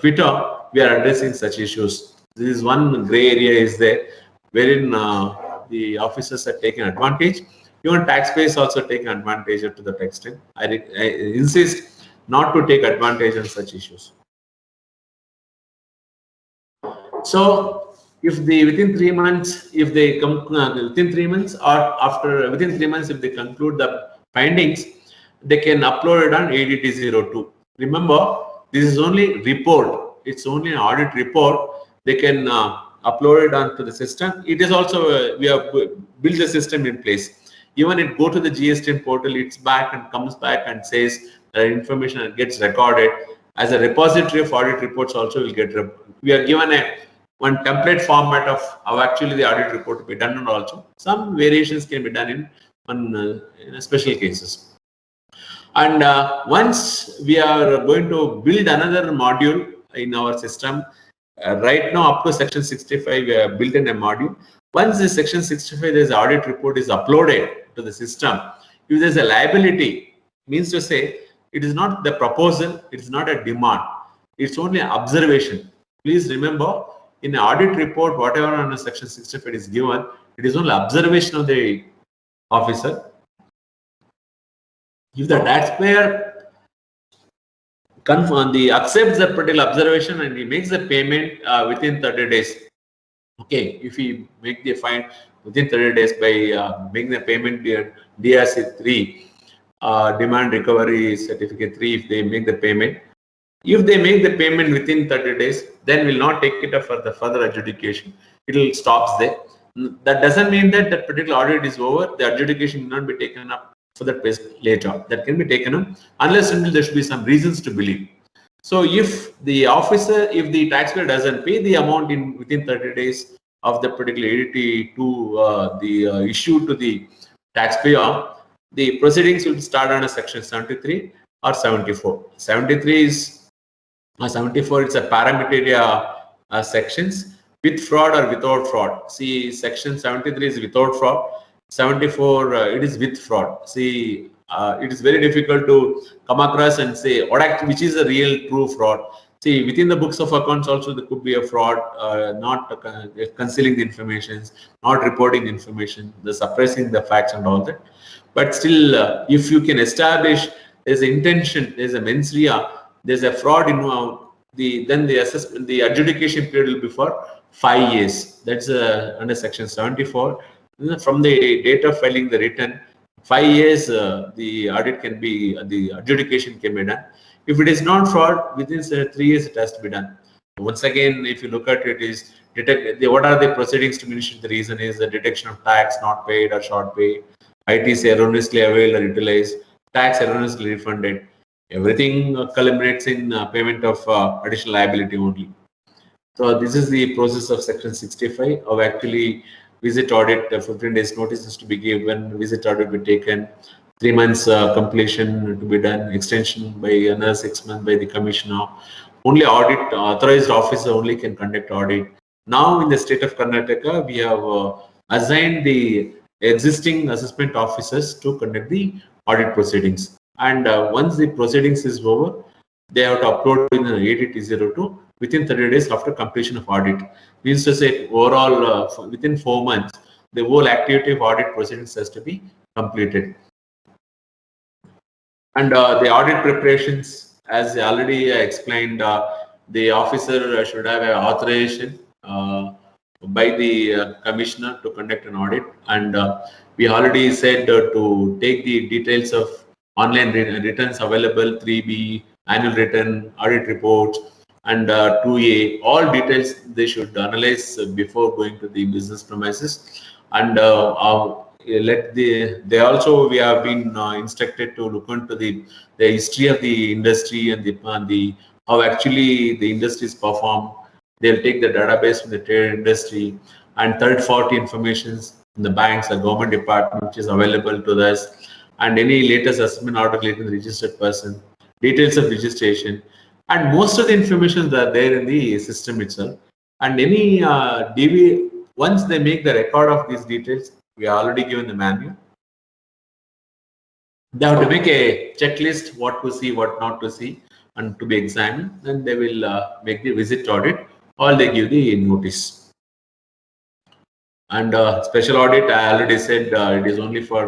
Twitter. We are addressing such issues. This is one gray area is there, wherein the officers are taking advantage. Even taxpayers also take advantage to that extent. I insist not to take advantage of such issues. So, if within 3 months, if they come within 3 months or within 3 months, if they conclude the findings, they can upload it on ADT02. Remember, this is only report. It's only an audit report. They can upload it onto the system. It is also we have built the system in place. Even it go to the GST portal, it's back and comes back and says information gets recorded as a repository of audit reports. Also will get. We are given one template format of how actually the audit report to be done, and also some variations can be done in special cases. And once we are going to build another module in our system, right now up to section 65, we have built in a module. Once the section 65, this audit report is uploaded to the system, if there's a liability, means to say it is not the proposal, it is not a demand, it's only an observation. Please remember, in an audit report, whatever under section 65 is given, it is only observation of the officer. If the taxpayer accepts the particular observation and he makes the payment within 30 days. Okay, if we make the fine within 30 days by making the payment DRC 3, demand recovery certificate 3, if they make the payment. If they make the payment within 30 days, then we'll not take it up for the further adjudication. It will stop there. That doesn't mean that that particular audit is over. The adjudication will not be taken up for that place later. That can be taken up unless until there should be some reasons to believe. So if the officer, if the taxpayer doesn't pay the amount within 30 days of the particular ADT to the issue to the taxpayer, the proceedings will start under section 73 or 74. 73 is 74. It's a parameter sections with fraud or without fraud. See, section 73 is without fraud. 74 it is with fraud. See, it is very difficult to come across and say which is a real true fraud. See, within the books of accounts also there could be a fraud, not concealing the information, not reporting the information, the suppressing the facts and all that. But still, if you can establish there's an intention, there's a mens rea, there's a fraud involved, then the assessment, the adjudication period will be for 5 years. That's under section 74. From the date of filing the return, 5 years the audit can be, the adjudication can be done. If it is not fraud, within 3 years it has to be done. Once again, if you look at it, is what are the proceedings to minister? The reason is the detection of tax not paid or short pay, ITC erroneously availed or utilized, tax erroneously refunded. Everything culminates in payment of additional liability only. So this is the process of section 65 of actually visit audit. 15 days notice is to be given, visit audit be taken, 3 months completion to be done, extension by another 6 months by the commissioner. Only audit authorized officer only can conduct audit. Now in the state of Karnataka, we have assigned the existing assessment officers to conduct the audit proceedings. And once the proceedings is over, they have to upload in the ADT02 within 30 days after completion of audit. Means to say overall within 4 months, the whole activity of audit proceedings has to be completed. And the audit preparations, as I already explained, the officer should have an authorization by the commissioner to conduct an audit. And we already said to take the details of online returns available, 3B, annual return, audit reports, and 2A, all details they should analyze before going to the business premises. And they also, we have been instructed to look into the history of the industry and how actually the industries perform. They'll take the database from the trade industry and third-party informations in the banks, the government department, which is available to us, and any latest assessment order related to the registered person, details of registration, and most of the information that are there in the system itself. And any once they make the record of these details, we are already given the manual. They have to make a checklist, what to see, what not to see, and to be examined. Then they will make the visit audit, or they give the notice. And special audit, I already said it is only for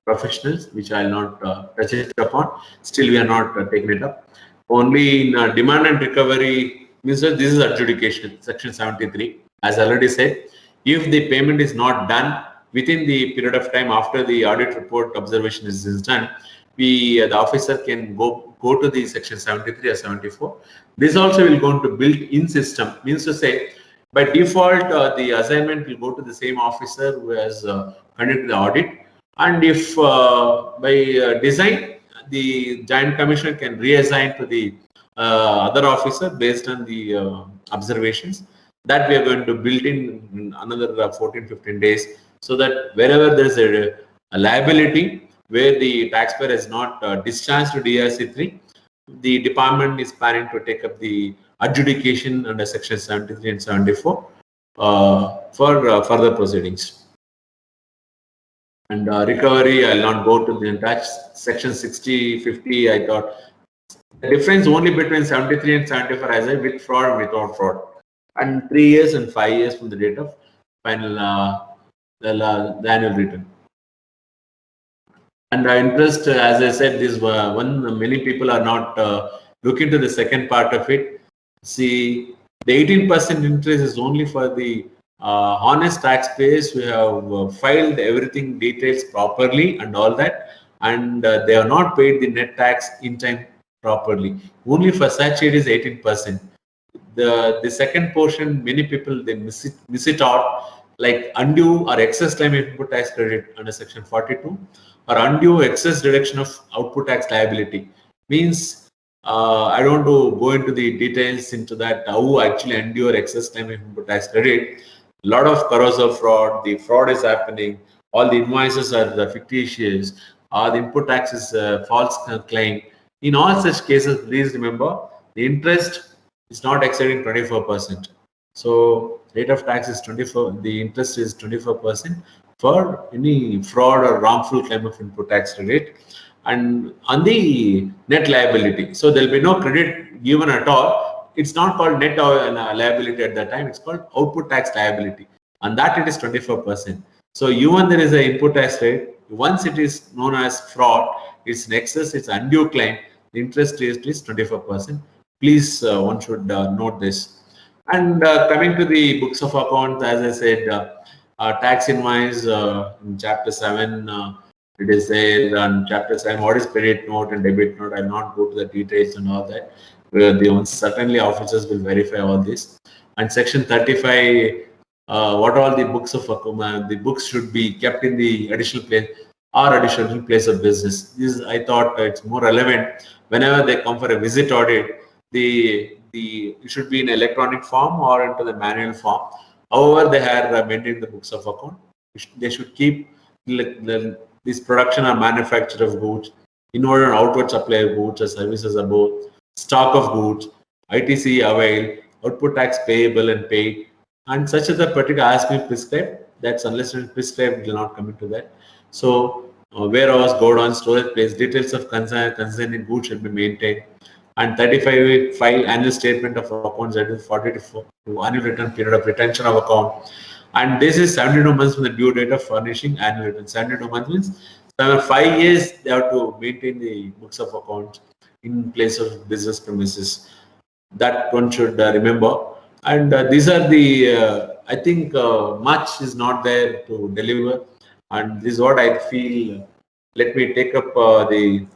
professionals, which I will not touch it upon. Still, we are not taking it up. Only in demand and recovery, means that this is adjudication, section 73. As I already said, if the payment is not done within the period of time after the audit report observation is done, the officer can go to the section 73 or 74. This also will go into built-in system, means to say, by default, the assignment will go to the same officer who has conducted the audit. And if by design, the Joint Commissioner can reassign to the other officer based on the observations, that we are going to build in another 14-15 days, so that wherever there is a liability where the taxpayer has not discharged to DRC3, the department is planning to take up the adjudication under section 73 and 74 for further proceedings. And recovery, I'll not go to the entire section 60, 50. I thought the difference only between 73 and 74 as I with fraud and without fraud, and 3 years and 5 years from the date of final the annual return. And interest, as I said, this one many people are not look into the second part of it. See, the 18% interest is only for the honest taxpayers who have filed everything details properly and all that, and they have not paid the net tax in time properly. Only for such it is 18%. The second portion, many people they miss it out, like undue or excess time input tax credit under section 42, or undue excess deduction of output tax liability. Means I don't want to go into the details into that how actually undue or excess time input tax credit. A lot of carousel fraud, the fraud is happening, all the invoices are fictitious, or the input tax is false claim. In all such cases, please remember the interest is not exceeding 24%. So rate of tax is 24, the interest is 24% for any fraud or wrongful claim of input tax credit. And on the net liability, so there will be no credit given at all. It's not called net liability at that time, it's called output tax liability. And that it is 24%. So even there is an input tax rate, once it is known as fraud, it's an excess, it's undue claim, the interest rate is 24%. Please, one should note this. And coming to the books of accounts, as I said, tax invoice in chapter 7, it is there on chapter 7, what is credit note and debit note. I'll not go to the details and all that. Certainly officers will verify all this. And section 35, what all the books of the books should be kept in the additional place or additional place of business. This I thought it's more relevant whenever they come for a visit audit. It should be in electronic form or into the manual form. However, they have maintained the books of account. They should keep this production or manufacture of goods, inward and outward supply of goods or services above, stock of goods, ITC availed, output tax payable and paid, and such as the particular has been prescribed. That's unless it's prescribed, will not come into that. So warehouse, godown, storage place, details of concerning goods should be maintained. And 35, file annual statement of accounts that is 44 to annual return period of retention of account. And this is 72 months from the due date of furnishing annual return. 72 months means 5 years they have to maintain the books of accounts in place of business premises. That one should remember. And these are the, I think much is not there to deliver. And this is what I feel. Let me take up the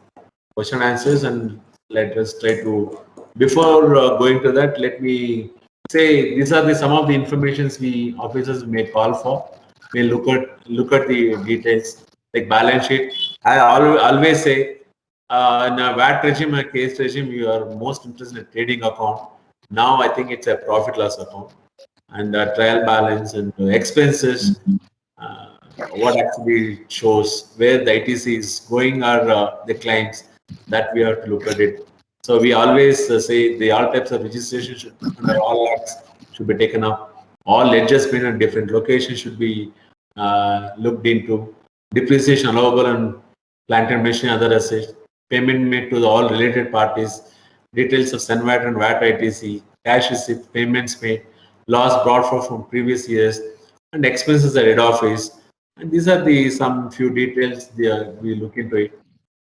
question answers and let us try to, before going to that, let me say these are some of the informations we officers may call for. We look at the details like balance sheet. I always say in a VAT regime or case regime, you are most interested in trading account. Now I think it's a profit loss account and trial balance and expenses. What actually shows where the ITC is going or the clients, that we have to look at it. So we always say all types of registration should, under all acts, should be taken up. All ledgers being in different locations should be looked into. Depreciation allowable on plant and machinery, other assets. Payment made to all related parties. Details of SENVAT and VAT ITC. Cash receipt, payments made. Loss brought forth from previous years. And expenses at head office. And these are some few details we look into it.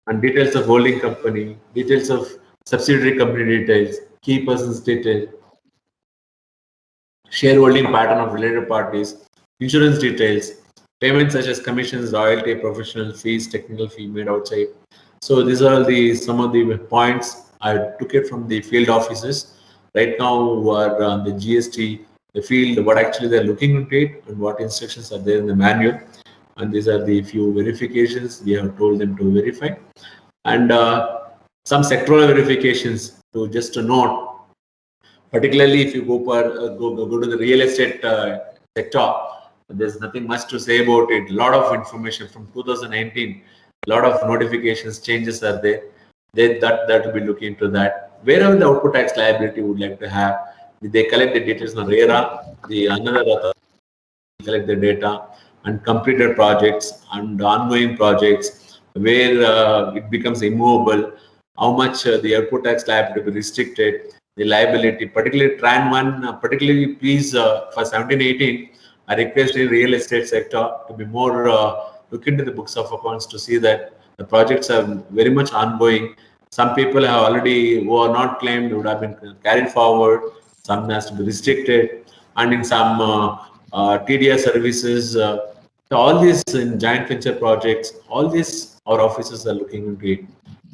And details of holding company, details of subsidiary company details, key persons detail, shareholding pattern of related parties, insurance details, payments such as commissions, royalty, professional fees, technical fee made outside. So these are some of the points I took it from the field offices. Right now, who are on the GST, the field, what actually they're looking into it and what instructions are there in the manual. And these are the few verifications we have told them to verify. And some sectoral verifications to just a note, particularly if you go to the real estate sector, there's nothing much to say about it. A lot of information from 2019, a lot of notifications, changes are there. That will be looking into that. Wherever the output tax liability would like to have, they collect the details on RERA, another collect the data, and completed projects and ongoing projects where it becomes immovable, how much the output tax liability will be restricted, the liability, particularly Tran 1, particularly please for 17-18, I request in real estate sector to be more look into the books of accounts to see that the projects are very much ongoing Some people have already, who are not claimed, would have been carried forward. Some has to be restricted. And in some TDS services, so all these in joint venture projects, all these our officers are looking into it.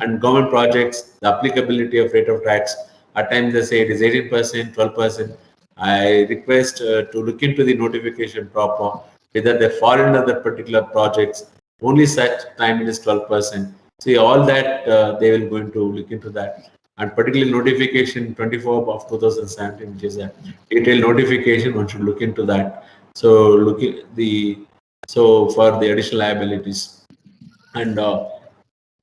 And government projects, the applicability of rate of tax, at times they say it is 18%, 12%. I request to look into the notification proper, whether they fall under the particular projects, only such time it is 12%. See, all that they will going to look into that. And particularly notification 24 of 2017, which is a detailed notification, one should look into that. So for the additional liabilities. And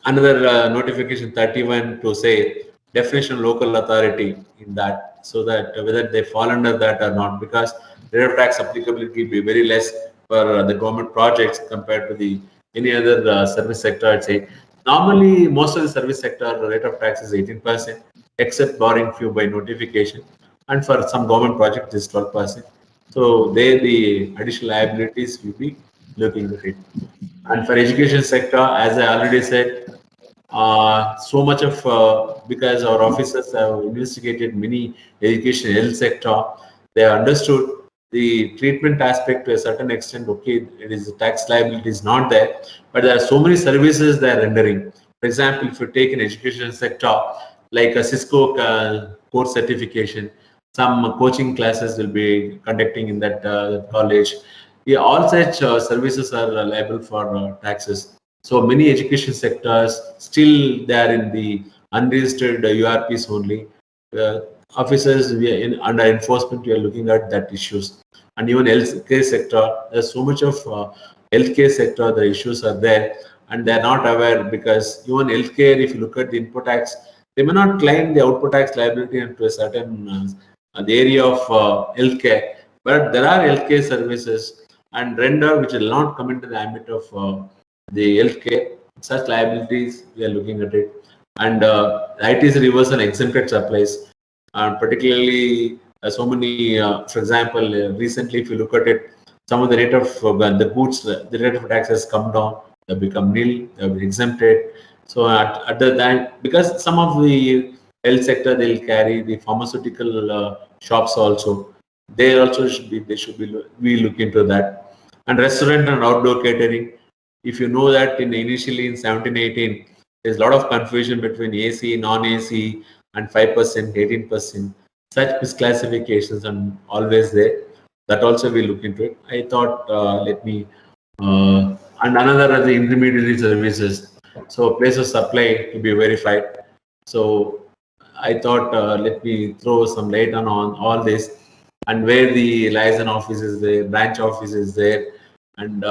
another notification 31 to say definition of local authority in that, so that whether they fall under that or not, because rate of tax applicability will be very less for the government projects compared to the any other service sector. I'd say normally most of the service sector the rate of tax is 18%, except barring few by notification, and for some government projects is 12%. So there the additional liabilities will be looking at it. And for education sector, as I already said, so much of because our officers have investigated many education health sector, they have understood the treatment aspect to a certain extent. Okay, it is tax liability is not there, but there are so many services they are rendering. For example, if you take an education sector like a Cisco course certification, some coaching classes will be conducting in that college. Yeah, all such services are liable for taxes. So many education sectors still they are in the unregistered URPs only. Officers we are in under enforcement, we are looking at that issues. And even healthcare sector, there's so much of healthcare sector, the issues are there, and they are not aware, because even healthcare, if you look at the input tax, they may not claim the output tax liability into a certain the area of healthcare, but there are healthcare services and render which will not come into the ambit of the healthcare. Such liabilities we are looking at it. And ITC reversal exempted supplies, particularly so many, for example, recently if you look at it, some of the rate of the goods, the rate of tax has come down, they become nil, they have been exempted. So at the time, because some of the health sector they'll carry the pharmaceutical shops also, they also should be we look into that. And restaurant and outdoor catering, if you know that initially in 17-18, there's a lot of confusion between AC, non-AC, and 5%, 18%. Such misclassifications are always there. That also we look into it. I thought, and another are the intermediary services. So place of supply to be verified. So I thought, let me throw some light on all this, and where the liaison office is there, branch office is there, and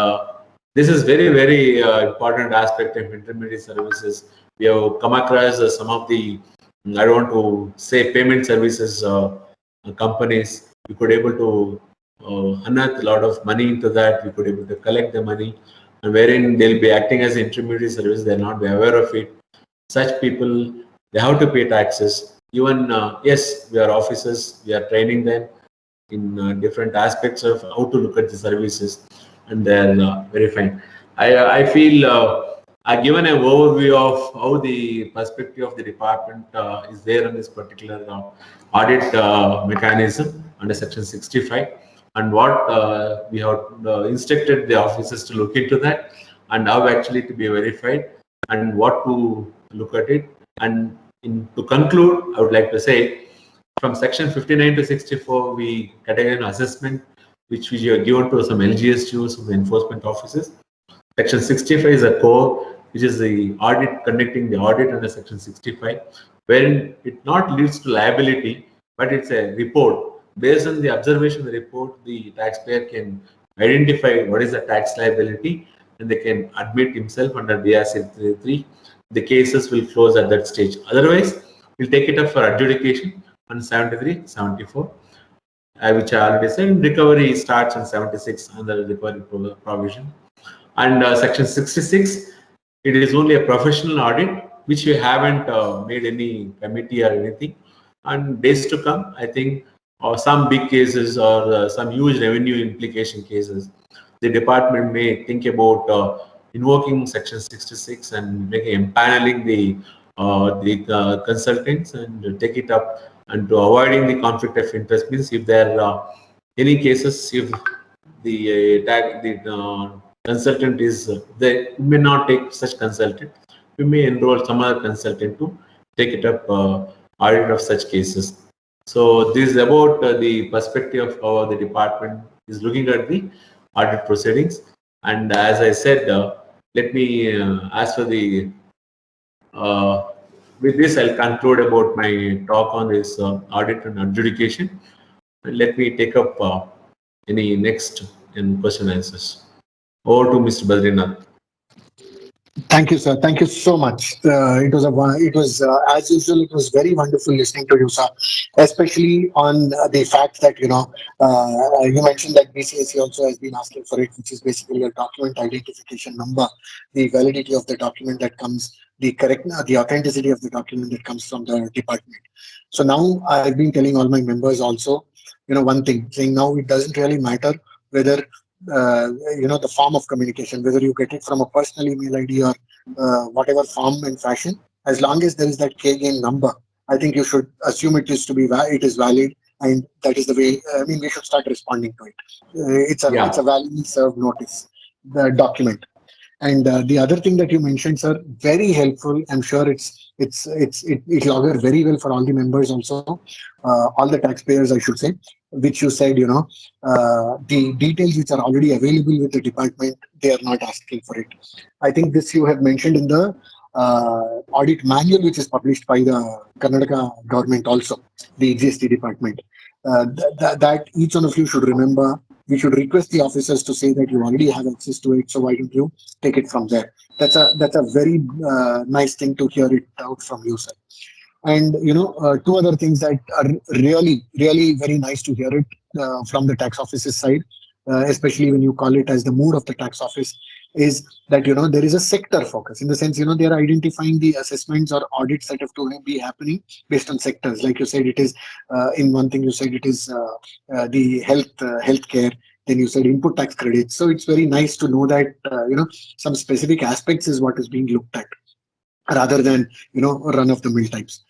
this is very, very important aspect of intermediary services. We have come across some of the, I don't want to say payment services companies. We could able to unearth a lot of money into that. We could able to collect the money, and wherein they'll be acting as intermediary service, they'll not be aware of it. Such people, they have to pay taxes. Even yes, we are officers, we are training them in different aspects of how to look at the services, and they're verifying. I feel I've given an overview of how the perspective of the department is there in this particular audit mechanism under Section 65, and what we have instructed the officers to look into that, and how actually to be verified, and what to look at it. And to conclude, I would like to say, from Section 59 to 64, we categorize an assessment which we are given to some LGSTOs, some enforcement officers. Section 65 is a core, which is the audit, conducting the audit under Section 65, wherein it not leads to liability, but it's a report. Based on the observation of the report, the taxpayer can identify what is the tax liability, and they can admit himself under BRC 33. The cases will close at that stage. Otherwise, we'll take it up for adjudication on 73, 74, which I already said. Recovery starts on 76 under the recovery provision. And Section 66, it is only a professional audit, which we haven't made any committee or anything. And days to come, I think, or some big cases or some huge revenue implication cases, the department may think about invoking Section 66 and making empaneling the the consultants and take it up, and to avoiding the conflict of interest means if there are any cases, if the consultant is they may not take such consultant, we may enroll some other consultant to take it up audit of such cases. So this is about the perspective of how the department is looking at the audit proceedings. And as I said, let me as for the with this, I'll conclude about my talk on this audit and adjudication. And let me take up any next in question answers. Over to Mr. Badrinath. Thank you, sir. Thank you so much. It was as usual. It was very wonderful listening to you, sir, especially on the fact that you mentioned that BCSE also has been asking for it, which is basically a document identification number, the validity of the document that comes, the authenticity of the document that comes from the department. So now I've been telling all my members also, one thing, saying now it doesn't really matter whether the form of communication, whether you get it from a personal email ID or whatever form and fashion, as long as there is that KGN number, I think you should assume it is valid, and that is the way. I mean, we should start responding to it. It's a validly served notice, the document. And the other thing that you mentioned, sir, very helpful. I'm sure it'll augur very well for all the members also, all the taxpayers, I should say, which you said, the details which are already available with the department, they are not asking for it. I think this you have mentioned in the audit manual, which is published by the Karnataka government also, the GST department. That each one of you should remember. We should request the officers to say that you already have access to it, so why don't you take it from there? That's a very nice thing to hear it out from you, sir. And two other things that are really, really very nice to hear it from the tax office's side, especially when you call it as the mood of the tax office, is that there is a sector focus, in the sense they are identifying the assessments or audits that have to be happening based on sectors. Like you said, it is in one thing you said it is the healthcare. Then you said input tax credits. So it's very nice to know that some specific aspects is what is being looked at, rather than run of the mill types.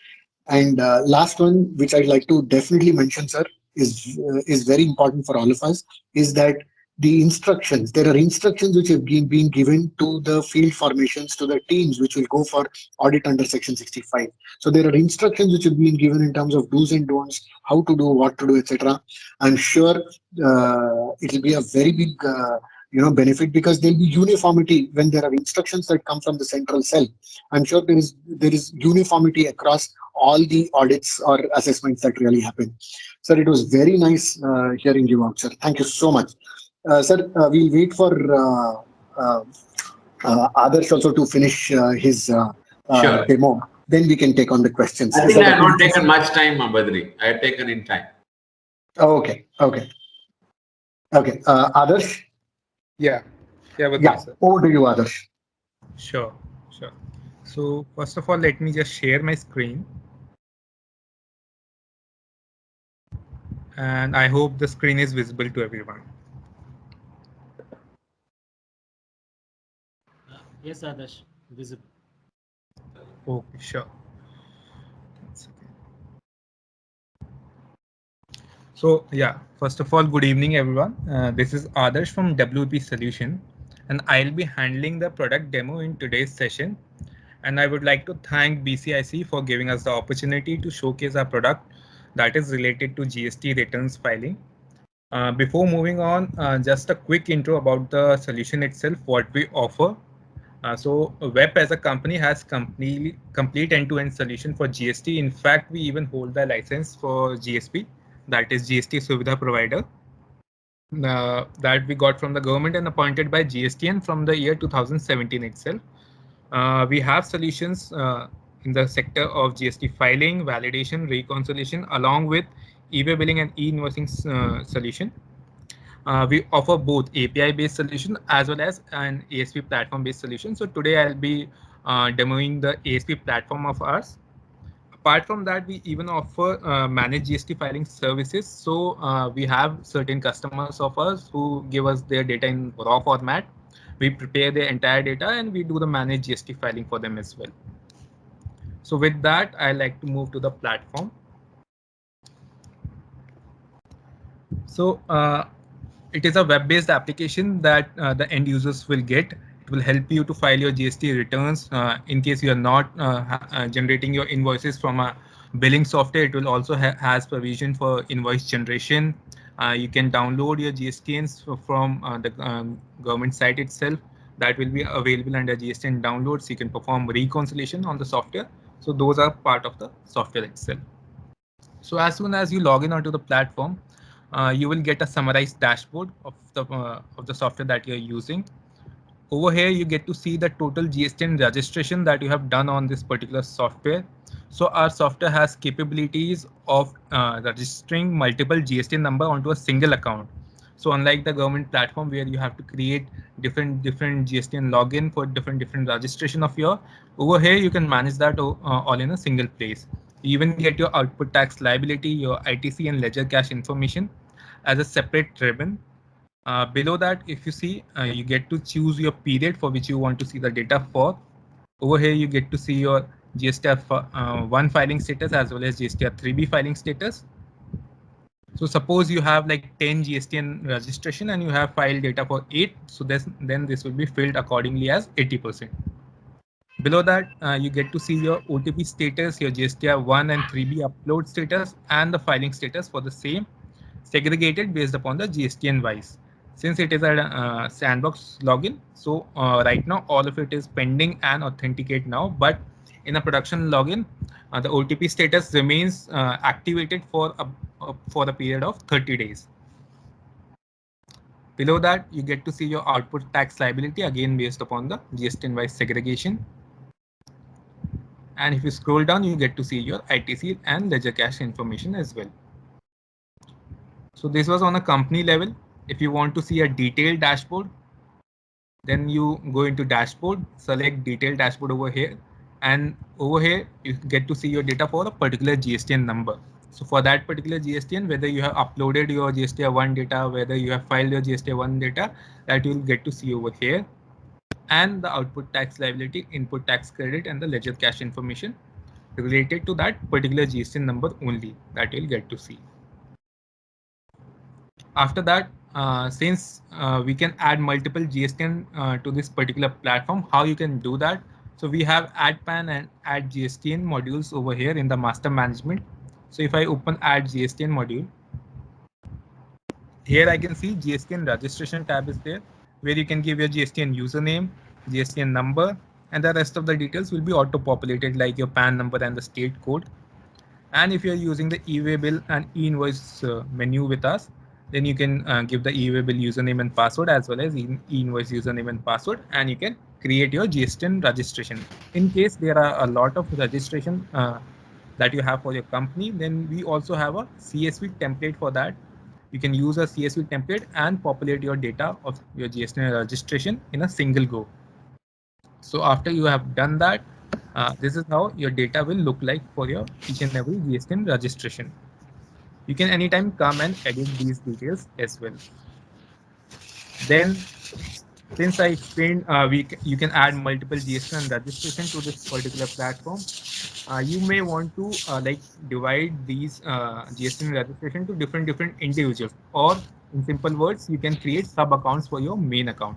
And last one, which I'd like to definitely mention, sir, is very important for all of us, is that the instructions, there are instructions which have been given to the field formations, to the teams which will go for audit under Section 65. So there are instructions which have been given in terms of do's and don'ts, how to do, what to do, etc. I'm sure it will be a very big benefit, because there'll be uniformity when there are instructions that come from the central cell. I'm sure there is uniformity across all the audits or assessments that really happen. Sir, it was very nice hearing you out, sir. Thank you so much. Sir, we'll wait for Adarsh also to finish his demo. Then we can take on the questions. I think I have not taken much time, Badri. I have taken in time. Okay. Adarsh? Yeah. Over to you, Adarsh. Sure. So first of all, let me just share my screen. And I hope the screen is visible to everyone. Yes, Adarsh, visible. Okay, sure. So yeah, first of all, good evening, everyone. This is Adarsh from WP Solution, and I'll be handling the product demo in today's session. And I would like to thank BCIC for giving us the opportunity to showcase our product that is related to GST returns filing. Before moving on, just a quick intro about the solution itself, what we offer. So WEP as a company has complete end-to-end solution for GST. In fact, we even hold the license for GSP, that is GST Suvidha Provider, that we got from the government and appointed by GSTN from the year 2017 itself. We have solutions in the sector of GST filing, validation, reconciliation, along with e-way billing and e-invoicing solution. We offer both API-based solution as well as an ASP platform-based solution. So today I'll be demoing the ASP platform of ours. Apart from that, we even offer managed GST filing services. So we have certain customers of ours who give us their data in raw format. We prepare their entire data and we do the managed GST filing for them as well. So with that, I like to move to the platform. So it is a web-based application that the end users will get. It will help you to file your GST returns in case you are not generating your invoices from a billing software. It will also has provision for invoice generation. You can download your GSTNs from the government site itself. That will be available under GSTN downloads. You can perform reconciliation on the software. So those are part of the software itself. So as soon as you log in onto the platform, you will get a summarized dashboard of the software that you're using. Over here, you get to see the total GSTN registration that you have done on this particular software. So our software has capabilities of registering multiple GSTN number onto a single account. So unlike the government platform where you have to create different GSTN login for different registration of your, over here you can manage that all in a single place. You even get your output tax liability, your ITC and ledger cash information as a separate ribbon. Below that, if you see, you get to choose your period for which you want to see the data for. Over here, you get to see your GSTR 1 filing status as well as GSTR 3B filing status. So suppose you have like 10 GSTN registration and you have filed data for 8. So then this will be filled accordingly as 80%. Below that, you get to see your OTP status, your GSTR 1 and 3B upload status, and the filing status for the same, segregated based upon the GSTN wise. Since it is a sandbox login, so right now all of it is pending and authenticate now, but in a production login, the OTP status remains activated for a period of 30 days. Below that, you get to see your output tax liability, again based upon the GSTN wise segregation. And if you scroll down, you get to see your ITC and ledger cash information as well. So this was on a company level. If you want to see a detailed dashboard, then you go into dashboard, select detailed dashboard over here. And over here, you get to see your data for a particular GSTN number. So for that particular GSTN, whether you have uploaded your GSTR 1 data, whether you have filed your GSTR 1 data, that you'll get to see over here. And the output tax liability, input tax credit, and the ledger cash information related to that particular GSTN number only that you'll get to see. After that, since we can add multiple GSTN to this particular platform, how you can do that? So we have add PAN and add GSTN modules over here in the master management. So if I open add GSTN module, here I can see GSTN registration tab is there, where you can give your GSTN username, GSTN number, and the rest of the details will be auto-populated like your PAN number and the state code. And if you're using the e-way bill and e-invoice menu with us, then you can give the e-way bill username and password as well as e-invoice username and password, and you can create your GSTN registration. In case there are a lot of registration that you have for your company, then we also have a CSV template for that. You can use a CSV template and populate your data of your GSTN registration in a single go. So after you have done that, this is how your data will look like for your each and every GSTN registration. You can anytime come and edit these details as well. Then, since I explained, you can add multiple GSTN registration to this particular platform. You may want to like divide these GSTN registration to different individuals, or in simple words, you can create sub accounts for your main account.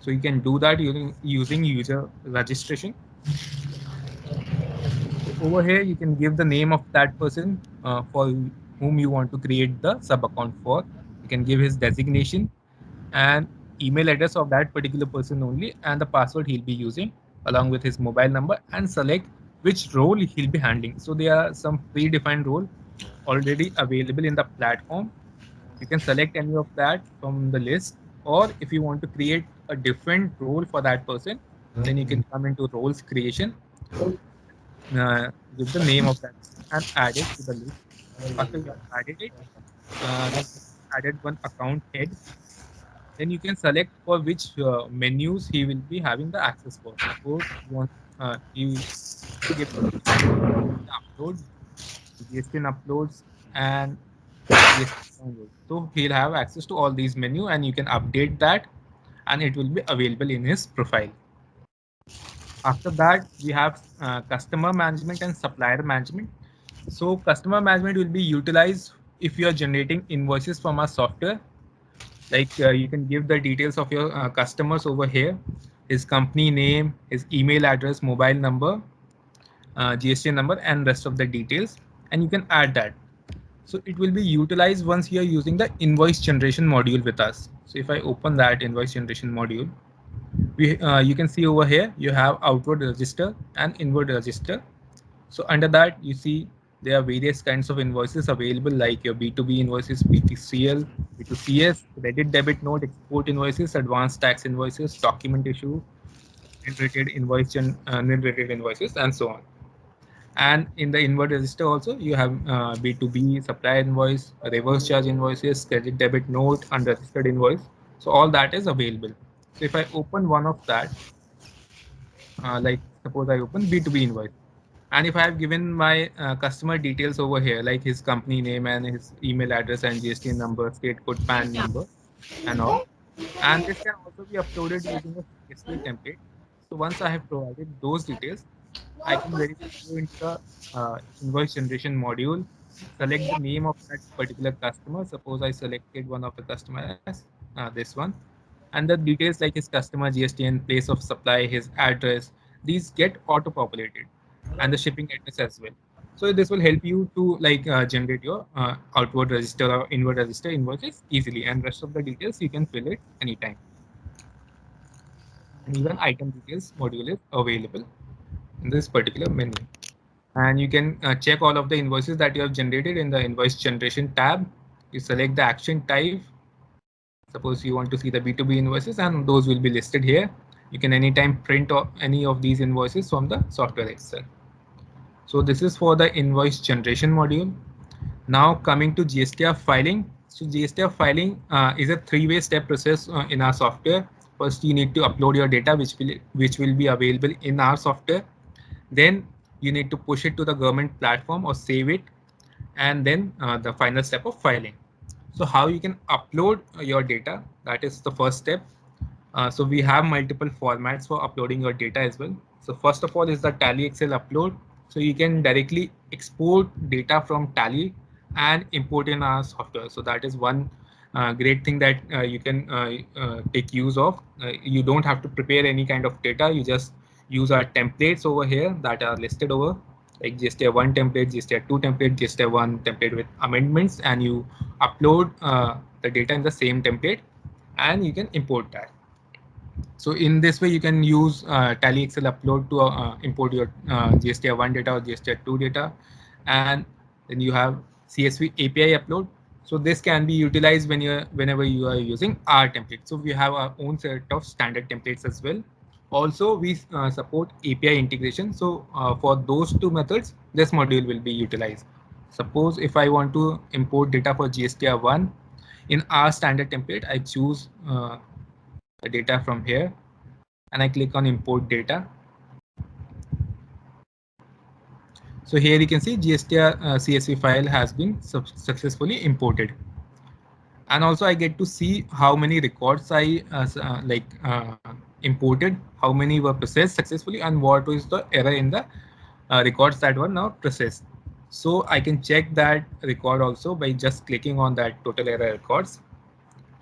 So you can do that using user registration. Over here, you can give the name of that person for whom you want to create the sub account for. You can give his designation and email address of that particular person only, and the password he'll be using along with his mobile number, and select which role he'll be handling. So there are some predefined role already available in the platform. You can select any of that from the list, or if you want to create a different role for that person, then you can come into roles creation, give the name of that and add it to the list. After you have added it, added one account head, then you can select for which menus he will be having the access for. Suppose you want you give upload, GSTN uploads, and GSTN download. So he'll have access to all these menu, and you can update that, and it will be available in his profile. After that, we have customer management and supplier management. So customer management will be utilized if you are generating invoices from our software. Like you can give the details of your customers over here, his company name, his email address, mobile number, GST number, and rest of the details, and you can add that. So it will be utilized once you are using the invoice generation module with us. So if I open that invoice generation module, you can see over here you have outward register and inward register. So under that you see there are various kinds of invoices available, like your B2B invoices, B2CL, B2CS, credit debit note, export invoices, advanced tax invoices, document issue, nil-rated invoices, and so on. And in the inward register also you have B2B supply invoice, reverse charge invoices, credit debit note, unregistered invoice. So all that is available. So if I open one of that, like suppose I open B2B invoice, and if I have given my customer details over here, like his company name and his email address and GST number, state code, PAN number, and all, and this can also be uploaded using a CSV template. So once I have provided those details, I can very well go into the invoice generation module, select the name of that particular customer. Suppose I selected one of the customer as this one, and the details like his customer GSTN, place of supply, his address, these get auto-populated, and the shipping address as well. So this will help you to like generate your outward register or inward register invoices easily, and rest of the details you can fill it anytime. And even item details module is available in this particular menu. And you can check all of the invoices that you have generated in the invoice generation tab. You select the action type. Suppose you want to see the B2B invoices, and those will be listed here. You can anytime print any of these invoices from the software itself. So this is for the invoice generation module. Now coming to GSTR filing. So GSTR filing is a three-way step process in our software. First, you need to upload your data, which will be available in our software. Then you need to push it to the government platform or save it, and then the final step of filing. So how you can upload your data, that is the first step. So we have multiple formats for uploading your data as well. So first of all is the Tally Excel upload. So you can directly export data from Tally and import in our software. So that is one great thing that you can take use of. You don't have to prepare any kind of data. You just use our templates over here that are listed over, like GSTR1 template, GSTR2 template, GSTR1 template with amendments, and you upload the data in the same template and you can import that. So in this way, you can use Tally Excel upload to import your GSTR1 data or GSTR2 data, and then you have CSV API upload. So this can be utilized whenever you are using our template. So we have our own set of standard templates as well. Also, we support API integration. So for those two methods, this module will be utilized. Suppose if I want to import data for GSTR1 in our standard template, I choose the data from here and I click on import data. So here you can see GSTR CSV file has been successfully imported. And also I get to see how many records I imported, how many were processed successfully, and what was the error in the records that were now processed. So I can check that record also by just clicking on that total error records.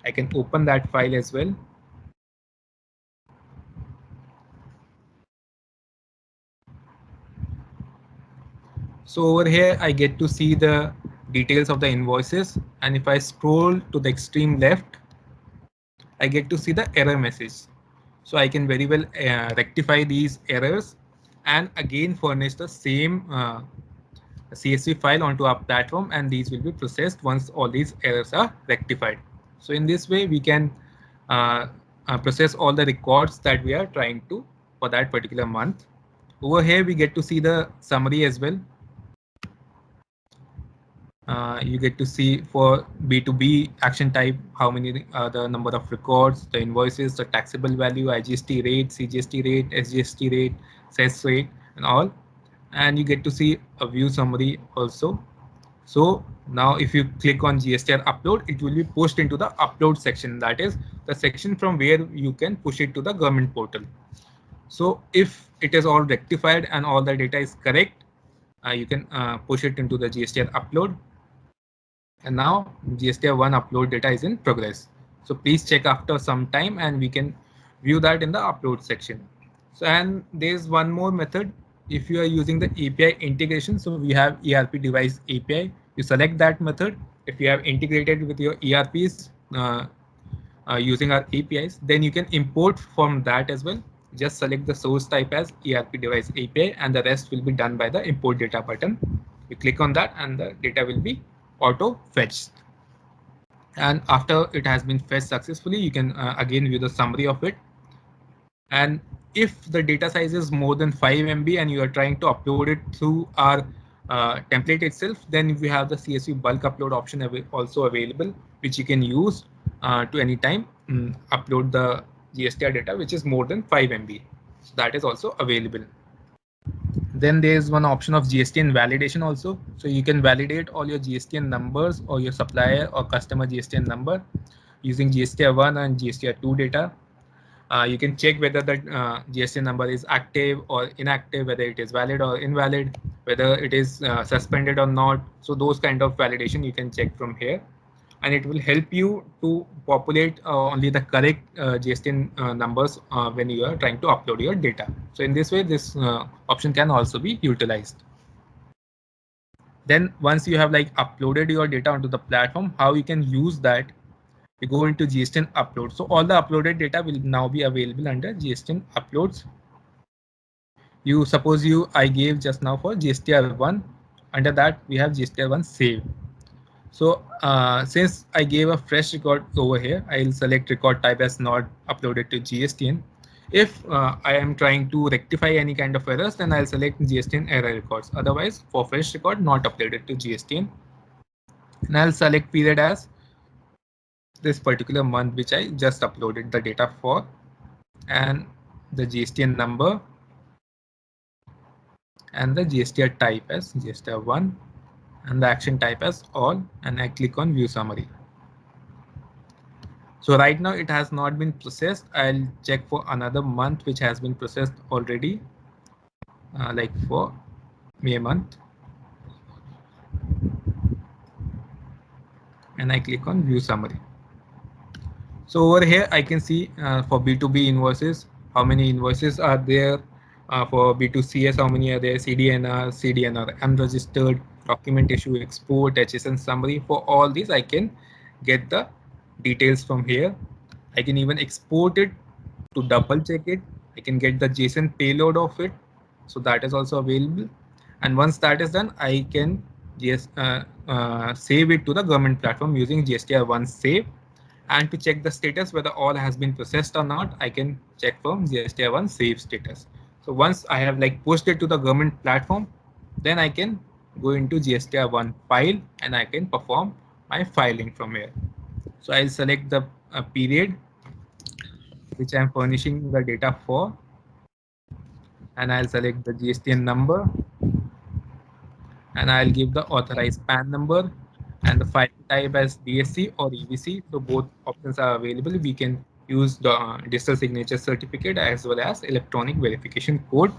I can open that file as well. So over here, I get to see the details of the invoices. And if I scroll to the extreme left, I get to see the error message. So I can very well rectify these errors and again furnish the same CSV file onto our platform, and these will be processed once all these errors are rectified. So in this way, we can process all the records that we are trying to for that particular month. Over here, we get to see the summary as well. You get to see for B2B action type, how many the number of records, the invoices, the taxable value, IGST rate, CGST rate, SGST rate, cess rate, and all. And you get to see a view summary also. So now if you click on GSTR upload, it will be pushed into the upload section. That is the section from where you can push it to the government portal. So if it is all rectified and all the data is correct, you can push it into the GSTR upload. And now GSTR1 upload data is in progress. So please check after some time and we can view that in the upload section. So, and there's one more method. If you are using the API integration, so we have ERP device API, you select that method. If you have integrated with your ERPs using our APIs, then you can import from that as well. Just select the source type as ERP device API and the rest will be done by the import data button. You click on that and the data will be auto fetched. And after it has been fetched successfully, you can again view the summary of it. And if the data size is more than 5 MB and you are trying to upload it through our template itself, then we have the CSV bulk upload option also available, which you can use to anytime upload the GSTR data, which is more than 5 MB. So that is also available. Then there's one option of GSTN validation also. So you can validate all your GSTN numbers or your supplier or customer GSTN number using GSTR1 and GSTR2 data. You can check whether the GSTN number is active or inactive, whether it is valid or invalid, whether it is suspended or not. So those kind of validation you can check from here. And it will help you to populate only the correct GSTN numbers when you are trying to upload your data. So in this way, this option can also be utilized. Then once you have like uploaded your data onto the platform, how you can use that, we go into GSTN upload. So all the uploaded data will now be available under GSTN uploads. You suppose I gave just now for GSTR1, under that we have GSTR1 save. So since I gave a fresh record over here, I'll select record type as not uploaded to GSTN. If I am trying to rectify any kind of errors, then I'll select GSTN error records. Otherwise, for fresh record, not uploaded to GSTN. And I'll select period as this particular month, which I just uploaded the data for, and the GSTN number and the GSTR type as GSTR1 and the action type as all, and I click on view summary. So right now it has not been processed. I'll check for another month which has been processed already, like for May month. And I click on view summary. So over here I can see for B2B invoices, how many invoices are there. For B2CS, how many are there, CDNR unregistered, document issue, export, HSN summary. For all these, I can get the details from here. I can even export it to double check it. I can get the JSON payload of it. So that is also available. And once that is done, I can just save it to the government platform using GSTR1 save. And to check the status, whether all has been processed or not, I can check from GSTR1 save status. So once I have like pushed it to the government platform, then I can go into GSTR1 file and I can perform my filing from here. So I'll select the period which I'm furnishing the data for, and I'll select the GSTN number, and I'll give the authorized PAN number and the file type as DSC or EVC. So both options are available. We can use the digital signature certificate as well as electronic verification code.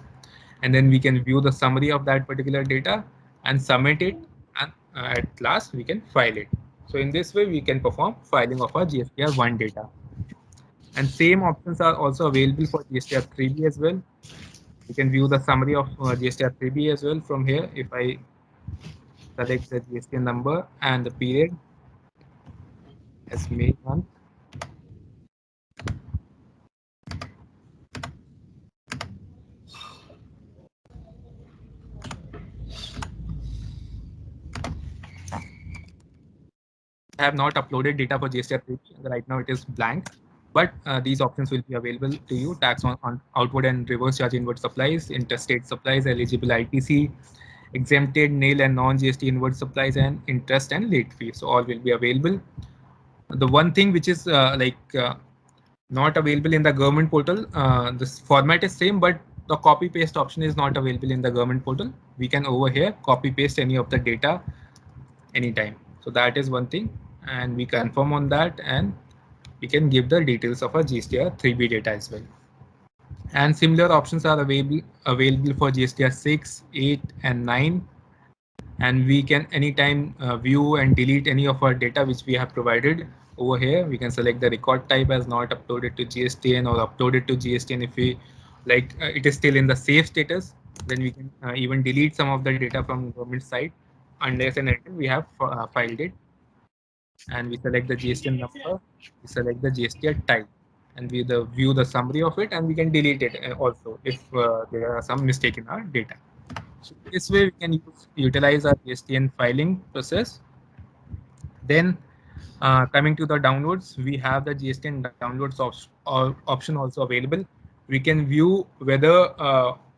And then we can view the summary of that particular data and submit it. And at last, we can file it. So in this way, we can perform filing of our GSTR1 data. And same options are also available for GSTR3B as well. You can view the summary of GSTR3B as well from here. If I select the GSTN number and the period as May month. I have not uploaded data for GSTR3. Right now it is blank, but these options will be available to you. Tax on outward and reverse charge inward supplies, interstate supplies, eligible ITC, exempted nil and non-GST inward supplies, and interest and late fees. So all will be available. The one thing which is not available in the government portal, this format is same, but the copy paste option is not available in the government portal. We can over here copy paste any of the data anytime. So that is one thing, and we confirm on that, and we can give the details of our GSTR3B data as well. And similar options are available for GSTR 6, 8, and 9. And we can anytime view and delete any of our data which we have provided over here. We can select the record type as not uploaded to GSTN or uploaded to GSTN. If we like it is still in the safe status, then we can even delete some of the data from government side unless and until we have filed it. And we select the GSTN number, we select the GSTN type, and we view the summary of it, and we can delete it also if there are some mistake in our data. So this way we can utilize our GSTN filing process. Then coming to the downloads, we have the GSTN downloads option also available. We can view whether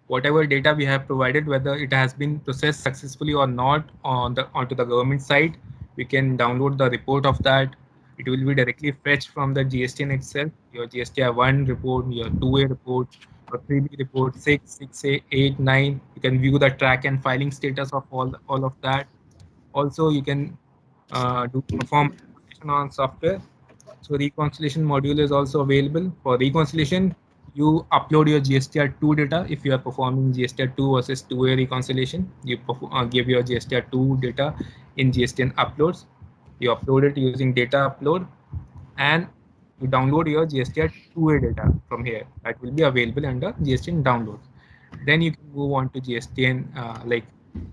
whatever data we have provided, whether it has been processed successfully or not onto the government side. We can download the report of that. It will be directly fetched from the GSTN itself, your GSTR 1 report, your 2A report, or 3B report, 6, 6A, 8, 9. You can view the track and filing status of all of that. Also, you can perform reconciliation on software. So reconciliation module is also available. For reconciliation, you upload your GSTR2 data. If you are performing GSTR2 versus 2A reconciliation, you give your GSTR2 data in GSTN uploads. You upload it using data upload, and you download your GSTR2A data from here. That will be available under GSTN downloads. Then you can move on to GSTN like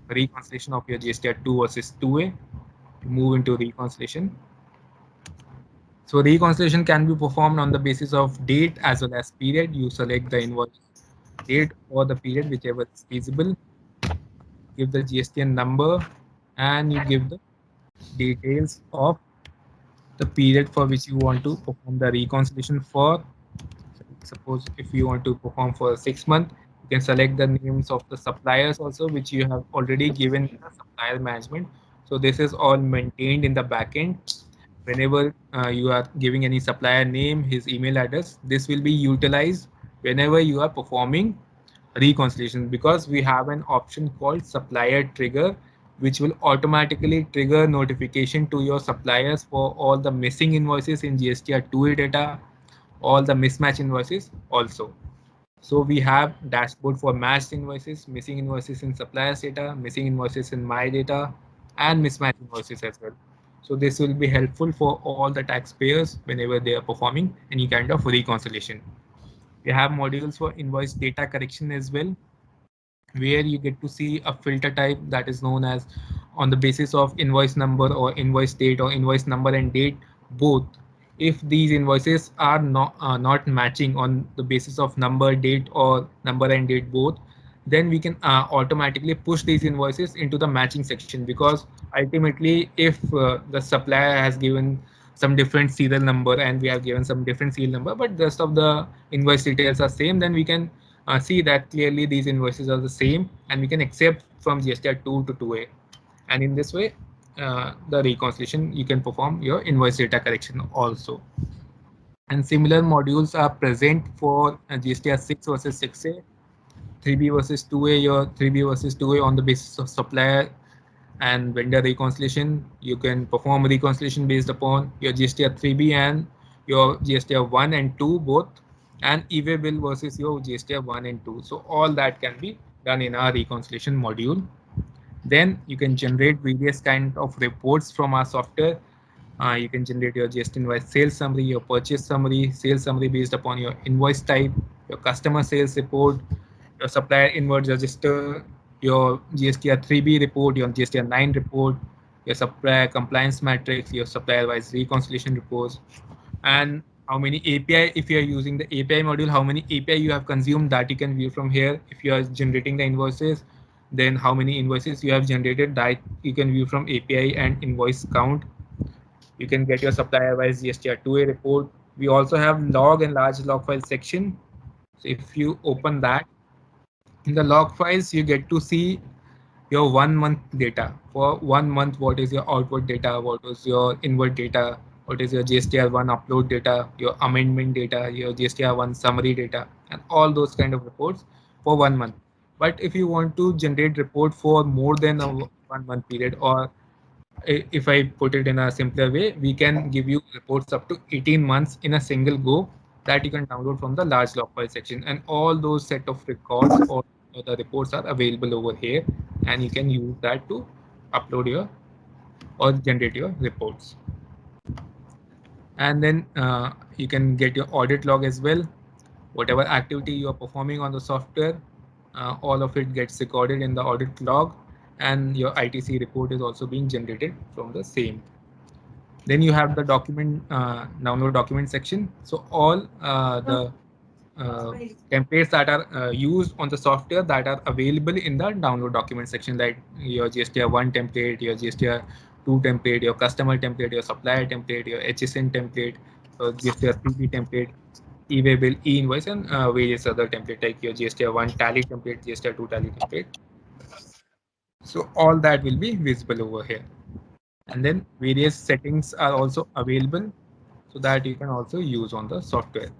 reconciliation of your GSTR2 versus 2A. Move into reconciliation. So reconciliation can be performed on the basis of date as well as period. You select the invoice date or the period, whichever is feasible. Give the GSTN number, and you give the details of the period for which you want to perform the reconciliation for. Suppose if you want to perform for 6 months, you can select the names of the suppliers also, which you have already given in the supplier management. So this is all maintained in the backend. Whenever you are giving any supplier name, his email address, this will be utilized whenever you are performing reconciliation, because we have an option called supplier trigger, which will automatically trigger notification to your suppliers for all the missing invoices in GSTR2A data, all the mismatch invoices also. So we have dashboard for matched invoices, missing invoices in suppliers data, missing invoices in my data, and mismatch invoices as well. So this will be helpful for all the taxpayers whenever they are performing any kind of reconciliation. We have modules for invoice data correction as well, where you get to see a filter type that is known as on the basis of invoice number or invoice date or invoice number and date both. If these invoices are not matching on the basis of number, date, or number and date both, then we can automatically push these invoices into the matching section, because ultimately if the supplier has given some different serial number and we have given some different serial number, but the rest of the invoice details are same, then we can see that clearly these invoices are the same, and we can accept from GSTR2 to 2A. And in this way, the reconciliation, you can perform your invoice data correction also. And similar modules are present for GSTR 6 versus 6A, 3B versus 2A, your 3B versus 2A on the basis of supplier and vendor reconciliation. You can perform reconciliation based upon your GSTR 3B and your GSTR 1 and 2 both, and e-way bill versus your GSTR 1 and 2. So all that can be done in our reconciliation module. Then you can generate various kind of reports from our software. You can generate your GST invoice sales summary, your purchase summary, sales summary based upon your invoice type, your customer sales report, your supplier invoice register, your GSTR 3B report, your GSTR 9 report, your supplier compliance matrix, your supplier wise reconciliation reports, and how many API, if you are using the API module, how many API you have consumed, that you can view from here. If you are generating the invoices, then how many invoices you have generated, that you can view from API and invoice count. You can get your supplier wise GSTR2A report. We also have log and large log file section. So if you open that, in the log files, you get to see your 1 month data. For 1 month, what is your outward data, what was your inward data, what is your GSTR1 upload data, your amendment data, your GSTR1 summary data, and all those kind of reports for 1 month. But if you want to generate report for more than a 1 month period, or if I put it in a simpler way, we can give you reports up to 18 months in a single go, that you can download from the large log file section, and all those set of records or the reports are available over here, and you can use that to upload your or generate your reports. And then you can get your audit log as well. Whatever activity you are performing on the software, all of it gets recorded in the audit log, and your ITC report is also being generated from the same. Then you have the document download document section. So all the templates that are used on the software that are available in the download document section, like your GSTR 1 template, your GSTR 2 template, your customer template, your supplier template, your HSN template, GSTR 3B template, e-way bill, e-invoice, and various other templates like your GSTR 1 tally template, GSTR 2 tally template. So all that will be visible over here. And then various settings are also available so that you can also use on the software.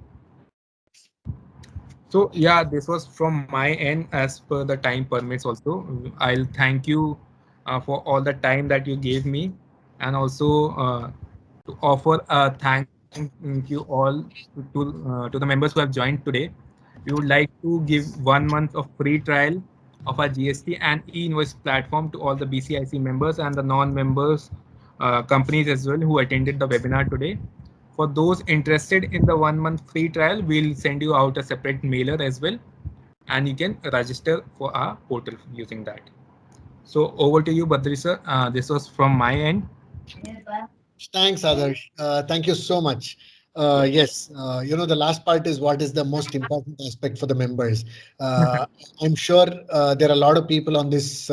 So yeah, this was from my end as per the time permits also. I'll thank you for all the time that you gave me, and also to offer a thank you all to the members who have joined today. We would like to give 1 month of free trial of our GST and e-invoice platform to all the BCIC members and the non-members companies as well who attended the webinar today. For those interested in the 1 month free trial, we'll send you out a separate mailer as well, and you can register for our portal using that. So over to you, Badri sir. This was from my end. Thanks, Adarsh. Thank you so much. Yes, the last part is what is the most important aspect for the members. I'm sure there are a lot of people on this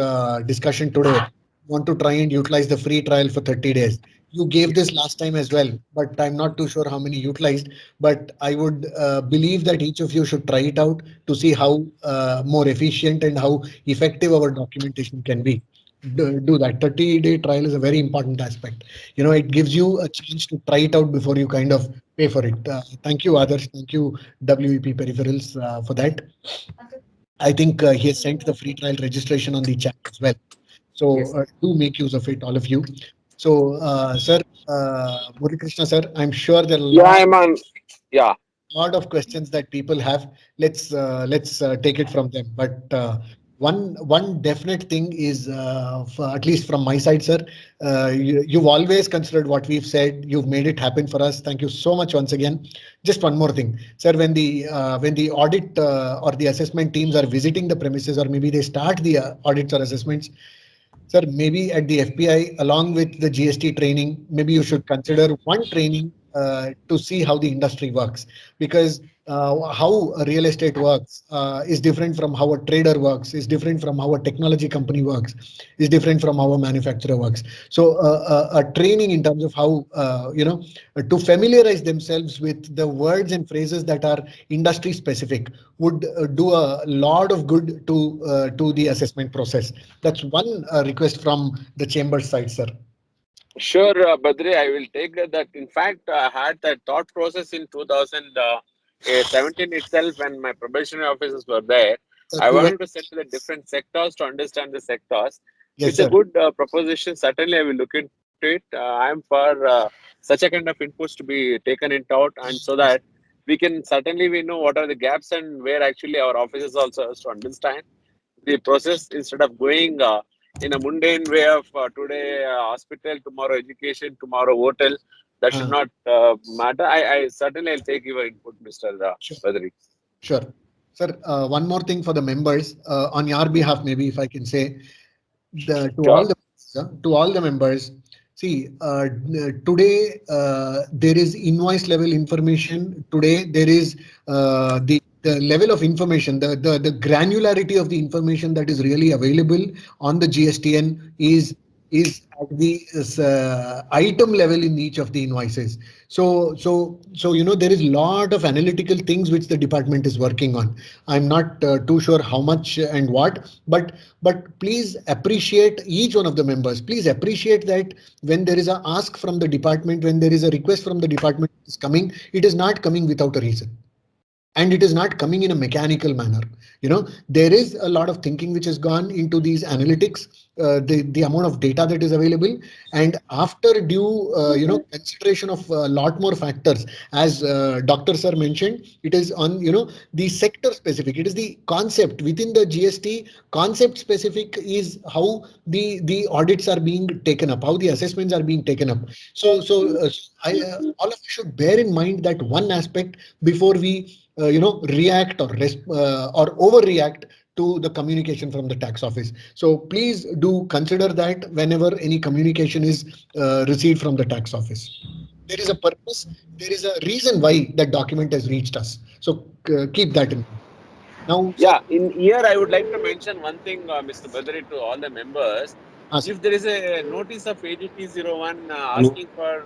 discussion today want to try and utilize the free trial for 30 days. You gave this last time as well, but I'm not too sure how many utilized. But I would believe that each of you should try it out to see how more efficient and how effective our documentation can be. Do that. 30-day trial is a very important aspect. It gives you a chance to try it out before you kind of pay for it. Thank you, others. Thank you, WEP Peripherals, for that. I think he has sent the free trial registration on the chat as well. So Yes. Do make use of it, all of you. So, sir, Murali Krishna, sir, I'm sure there are a lot of questions that people have. Let's take it from them. But one definite thing is, at least from my side, sir, you've always considered what we've said. You've made it happen for us. Thank you so much once again. Just one more thing, sir. When the audit or the assessment teams are visiting the premises, or maybe they start the audits or assessments, sir, maybe at the FPI, along with the GST training, maybe you should consider one training to see how the industry works, because how a real estate works is different from how a trader works, is different from how a technology company works, is different from how a manufacturer works. So a training in terms of how, to familiarize themselves with the words and phrases that are industry specific would do a lot of good to the assessment process. That's one request from the chamber side, sir. Sure, Badri, I will take that. In fact, I had that thought process in 2017 itself when my probationary officers were there. I wanted to set to the different sectors to understand the sectors. Yes, With a good proposition, certainly I will look into it. I am for such a kind of inputs to be taken into out, and so that we know what are the gaps and where actually our officers also has to understand the process instead of going in a mundane way of today hospital, tomorrow education, tomorrow hotel. That should not matter. I certainly will take your input, Mr. Badri. Sure. Sir, one more thing for the members on your behalf, maybe if I can say, all the members. See, today there is invoice level information. Today there is the level of information, the granularity of the information that is really available on the GSTN is at the item level in each of the invoices. So there is a lot of analytical things which the department is working on. I'm not too sure how much and what, but please appreciate each one of the members. Please appreciate that when there is a ask from the department, when there is a request from the department is coming, it is not coming without a reason. And it is not coming in a mechanical manner. There is a lot of thinking which has gone into these analytics, the amount of data that is available, and after due consideration of a lot more factors, as Dr. Sir mentioned, it is on the sector specific. It is the concept within the GST concept specific is how the audits are being taken up, how the assessments are being taken up. So all of you should bear in mind that one aspect before we react or overreact to the communication from the tax office. So please do consider that whenever any communication is received from the tax office. There is a purpose, there is a reason why that document has reached us. So keep that in mind. Now, Yeah, in here I would like to mention one thing, Mr. Badri, to all the members. If there is a notice of ADT01 asking for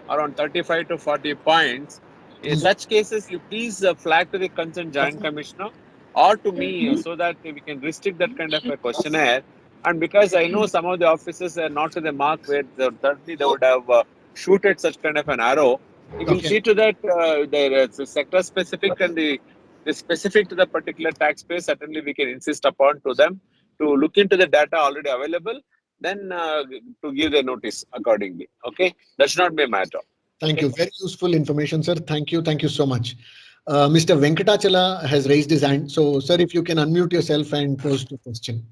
around 35 to 40 points, in such cases, you please flag to the concerned Joint Commissioner or to me so that we can restrict that kind of a questionnaire. And because I know some of the offices are not to the mark where certainly they would have shooted such kind of an arrow, we will see to that the sector specific and the specific to the particular taxpayer, certainly we can insist upon to them to look into the data already available, then to give the notice accordingly. Okay, that should not be a matter. Thank you. Very useful information, sir. Thank you. Thank you so much. Mr. Venkatachala has raised his hand. So, sir, if you can unmute yourself and pose the question.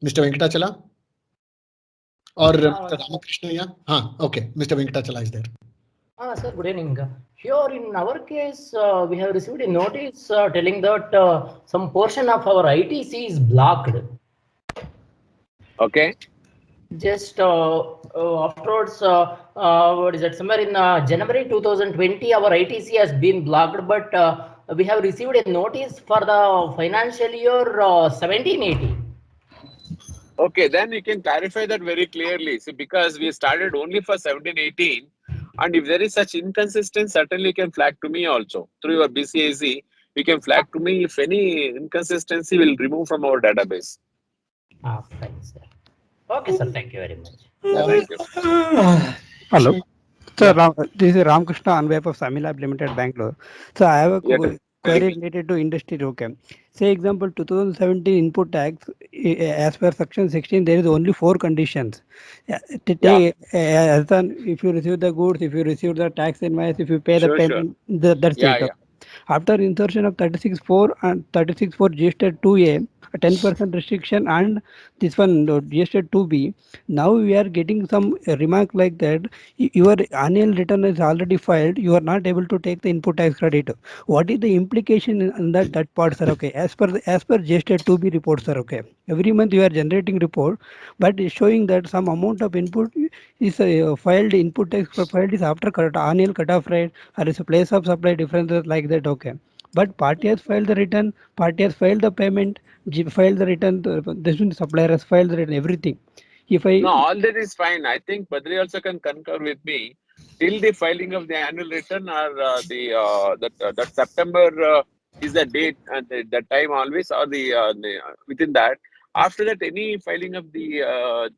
Mr. Venkatachala? Or Mr. Ramakrishna? Yeah. Okay. Mr. Venkatachala is there. Sir, good evening. Here in our case, we have received a notice telling that some portion of our ITC is blocked. Okay. Just afterwards, what is it? Somewhere in January 2020, our ITC has been blocked, but we have received a notice for the financial year 17-18. Okay, then you can clarify that very clearly. See, because we started only for 17-18, and if there is such inconsistency, certainly you can flag to me also through your BCAC. You can flag to me if any inconsistency will remove from our database. Fine, sir. Okay, sir. Thank you very much. Thank you. Hello. Sir, this is Ramakrishna on behalf of Samilab Limited, Bangalore. So I have a query related to industry. Okay. Say example 2017 input tax, as per section 16, there is only 4 conditions. If you receive the goods, if you receive the tax invoice, if you pay the payment, that's it. After insertion of 36.4 and 36.4 GST 2A, a 10% restriction, and this one GST 2B, now we are getting some remark like that your annual return is already filed, you are not able to take the input tax credit. What is the implication in that part, sir? Okay, as per GST 2B report, sir. Okay, every month you are generating report, but it's showing that some amount of input is filed, input tax filed is after annual cutoff rate, or is a place of supply differences like that. Okay, but party has filed the return, party has filed the payment, filed the return, the supplier has filed the return, everything. No, all that is fine. I think Badri also can concur with me. Till the filing of the annual return or that September is the date and the time always, or the within that. After that, any filing of the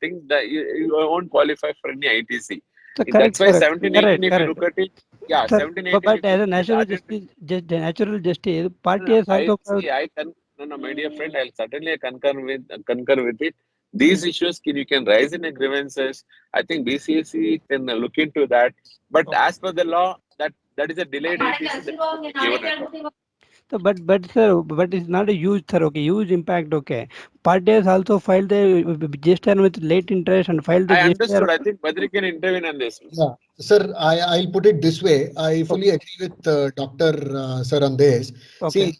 thing that you won't qualify for any ITC. So that's why 17-18, if you look at it, yeah, 17-18. But as a natural justice, party has also. No, my dear friend, I'll certainly concur with it. These issues you can raise in a grievances. I think BCAC can look into that. But as per the law, that is a delayed ITC that So, but it's not a huge, sir. Okay, huge impact. Okay, party has also filed the GST with late interest and filed the I GST. understood. I think Badri can intervene on this. Yeah, sir, I'll put it this way. I fully agree with Dr. Sir on this. Okay.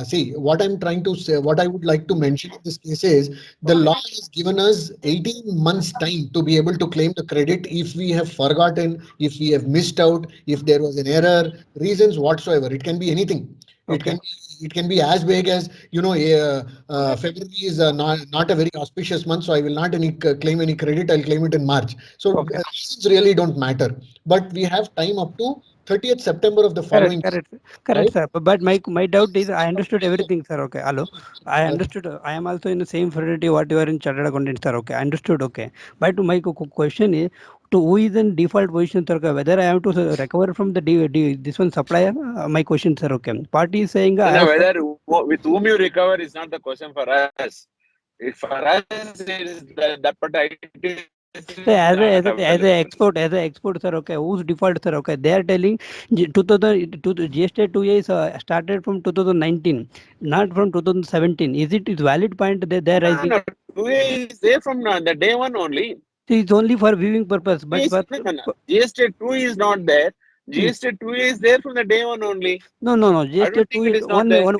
See, what I'm trying to say, what I would like to mention in this case is the law has given us 18 months time to be able to claim the credit if we have forgotten, if we have missed out, if there was an error, reasons whatsoever. It can be anything. Okay. It can be as big as February is not a very auspicious month, so I will not claim any credit. I'll claim it in March. So reasons really don't matter. But we have time up to 30th September of the following. Correct, right? Sir. But my doubt is, I understood everything, sir. Okay, hello. I understood. I am also in the same fraternity what you are in chartered accountant, sir. Okay, I understood. Okay, but my question is, to who is in default position, sir? Whether I have to recover from the this one supplier? My question, sir. Okay, party is saying whether with whom you recover is not the question for us. For us, that particular. So as a export, sir, okay, whose default, sir, okay, they are telling 2000 GST 2A is started from 2019, not from 2017. Is valid point they are raising? No, 2A is there from the day one only. It's only for viewing purpose, but GST 2 is not there. GST 2A is there from the day one only. No. GST 2 is one minute.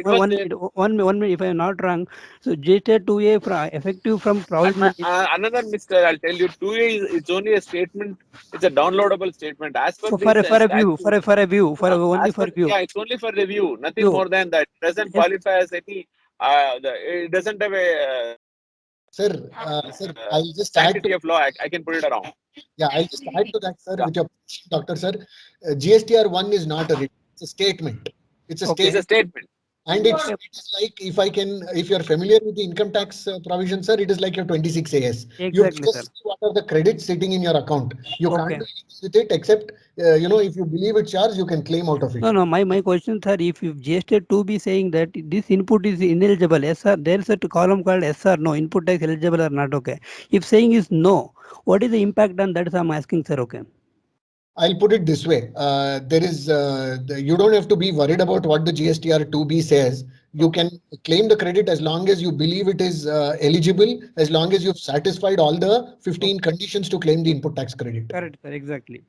If I am not wrong, so GST 2A effective from provisional. Another Mr. I'll tell you, 2A is it's only a statement. It's a downloadable statement. As per for a view. Yeah, it's only for review. Nothing more than that. It doesn't qualify as any. It doesn't have a. Sir, I'll just add sanctity of law. I can put it around. Yeah, I'll just add to that, sir, with your doctor, sir. GSTR 1 is not a written, it's a statement. It's a statement. And it's like, if you're familiar with the income tax provision, sir, it is like your 26AS. Exactly, you just see what are the credits sitting in your account. You can't do anything with it except, if you believe it's yours, you can claim out of it. No. My question, sir, if GST 2B saying that this input is ineligible, yes, sir, there is a column called yes or no, input tax eligible or not, okay. If saying is no, what is the impact on that? I'm asking, sir, okay. I'll put it this way. You don't have to be worried about what the GSTR 2B says. You can claim the credit as long as you believe it is eligible, as long as you've satisfied all the 15 conditions to claim the input tax credit. Correct, sir, exactly.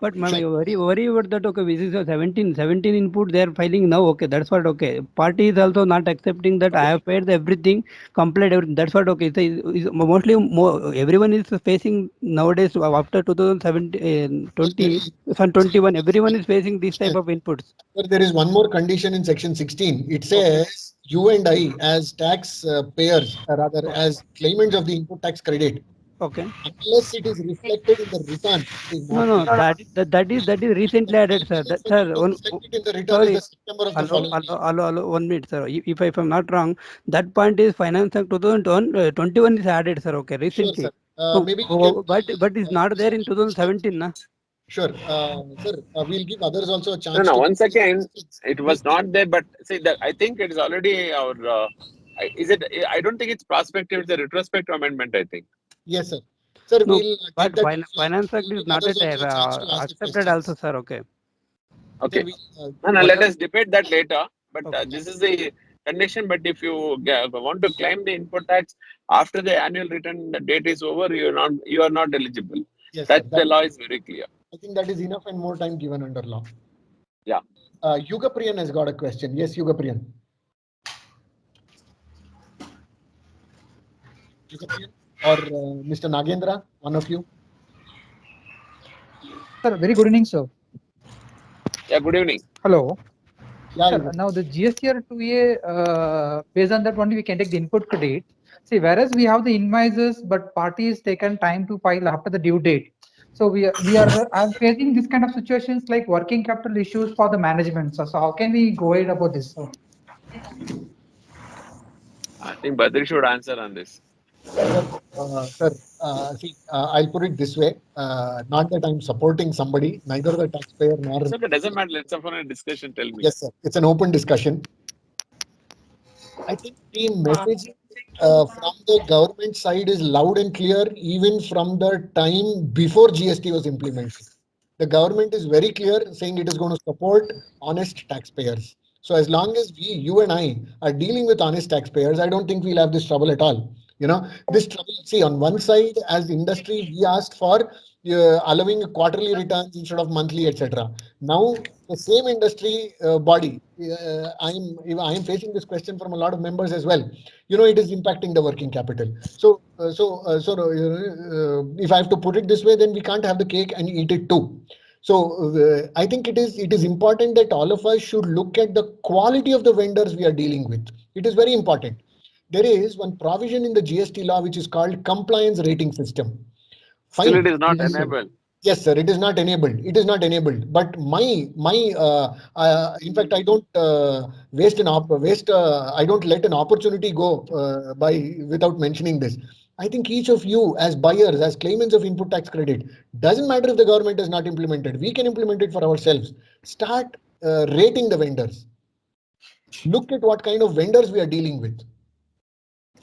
But my worry about that, okay, this is a 17 input they are filing now, okay, that's what, okay. Party is also not accepting that I have paid everything, complete everything, that's what, okay. Mostly everyone is facing nowadays after 2017, 21, everyone is facing this type of inputs. But there is one more condition in section 16. It says you and I as tax payers, or rather as claimants of the input tax credit, okay, unless it is reflected in the return. No, that is recently added, sir. Reflected in the return is the September of the following. Hello, 1 minute, sir. If I'm not wrong, that point is Finance Act 2021 is added, sir. Okay, recently. Sure, maybe but it's not there in 2017, na? Sure, sir. We'll give others also a chance. No. Once again, it was not there, but see that I think it is already our. Is it? I don't think it's prospective. It's a retrospective amendment, I think. Yes, sir. Sir, no, we'll but Finance Act is not accepted also, sir. Okay. Okay. Let us debate that later. But this is the condition. But if you want to claim the input tax after the annual return date is over, you are not eligible. Yes, that the law is very clear. I think that is enough and more time given under law. Yeah. Yuga Priyan has got a question. Yes, Yuga Priyan. Yuga Priyan or Mr. Nagendra, one of you. Sir, very good evening, sir. Yeah, good evening. Hello. Yeah, sir, now the GSTR 2A, based on that only we can take the input credit. See, whereas we have the invoices, but party is taken time to file after the due date. So we are facing this kind of situations like working capital issues for the management. So how can we go ahead about this? Sir? I think Badri should answer on this. Sir, I'll put it this way. Not that I'm supporting somebody, neither the taxpayer nor. So it doesn't matter. Let's have a discussion. Tell me. Yes, sir. It's an open discussion. I think the messaging from the government side is loud and clear, even from the time before GST was implemented. The government is very clear, saying it is going to support honest taxpayers. So as long as you and I are dealing with honest taxpayers, I don't think we'll have this trouble at all. This trouble, see, on one side, as industry, we asked for allowing quarterly returns instead of monthly, etc. Now, the same industry body, I am facing this question from a lot of members as well. It is impacting the working capital. So, if I have to put it this way, then we can't have the cake and eat it too. So I think it is important that all of us should look at the quality of the vendors we are dealing with. It is very important. There is one provision in the GST law which is called compliance rating system. Fine. Still, it is not enabled. Yes, sir. It is not enabled. It is not enabled. But in fact, I don't I don't let an opportunity go without mentioning this. I think each of you as buyers, as claimants of input tax credit, doesn't matter if the government has not implemented. We can implement it for ourselves. Start rating the vendors. Look at what kind of vendors we are dealing with.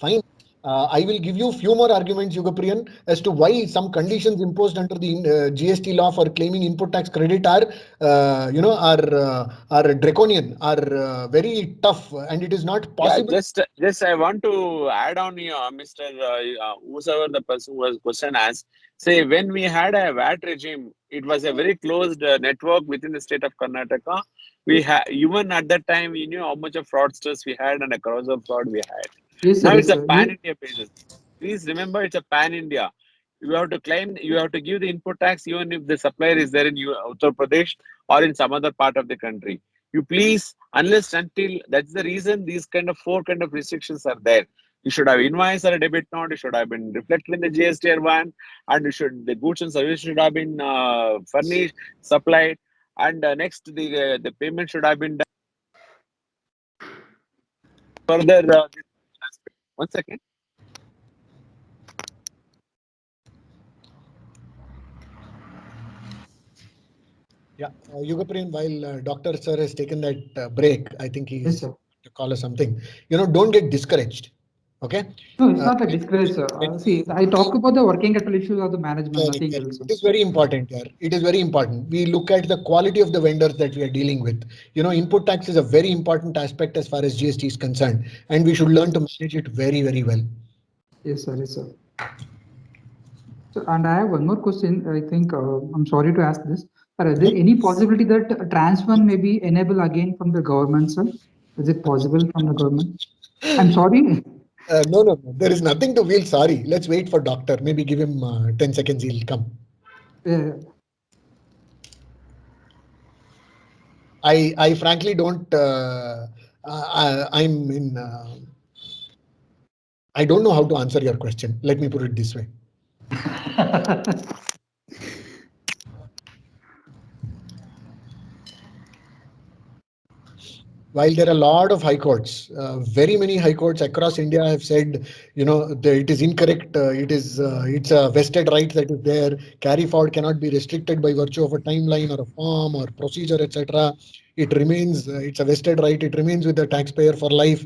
Fine. I will give you few more arguments, Yugapriyan, as to why some conditions imposed under the GST law for claiming input tax credit are, are draconian, are very tough, and it is not possible. Yeah, just I want to add on here, Mr. Whoever the person was question asked. Say when we had a VAT regime, it was a very closed network within the state of Karnataka. We had even at that time we knew how much of fraudsters we had and a crores of fraud we had. Yes, Now sir. it's Yes, a sir. pan-India basis. Please remember, it's a pan-India. You have to claim, you have to give the input tax even if the supplier is there in Uttar Pradesh or in some other part of the country. You please, unless until that's the reason these kind of 4 kind of restrictions are there. You should have invoice or a debit note. It should have been reflected in the GSTR1, and the goods and services should have been furnished, supplied, and next the payment should have been done. Further, one second. Yeah, Yugapriyan, while Dr. Sir has taken that break, I think he's to call us something. Don't get discouraged. Okay. No, it's not a disgrace, sir. See, I talk about the working capital issues of the management, nothing else. It is very important here. It is very important. We look at the quality of the vendors that we are dealing with. Input tax is a very important aspect as far as GST is concerned, and we should learn to manage it very, very well. Yes, sir. Yes, sir. So, and I have one more question. I think I'm sorry to ask this. Are there any possibility that transfer may be enabled again from the government, sir? Is it possible from the government? I'm sorry. No. There is nothing to feel sorry. Let's wait for doctor. Maybe give him 10 seconds. He'll come. I frankly don't. I don't know how to answer your question. Let me put it this way. While there are a lot of high courts, very many high courts across India have said, it is incorrect. It's a vested right that is there. Carry forward cannot be restricted by virtue of a timeline or a form or procedure, etc. It remains. It's a vested right. It remains with the taxpayer for life.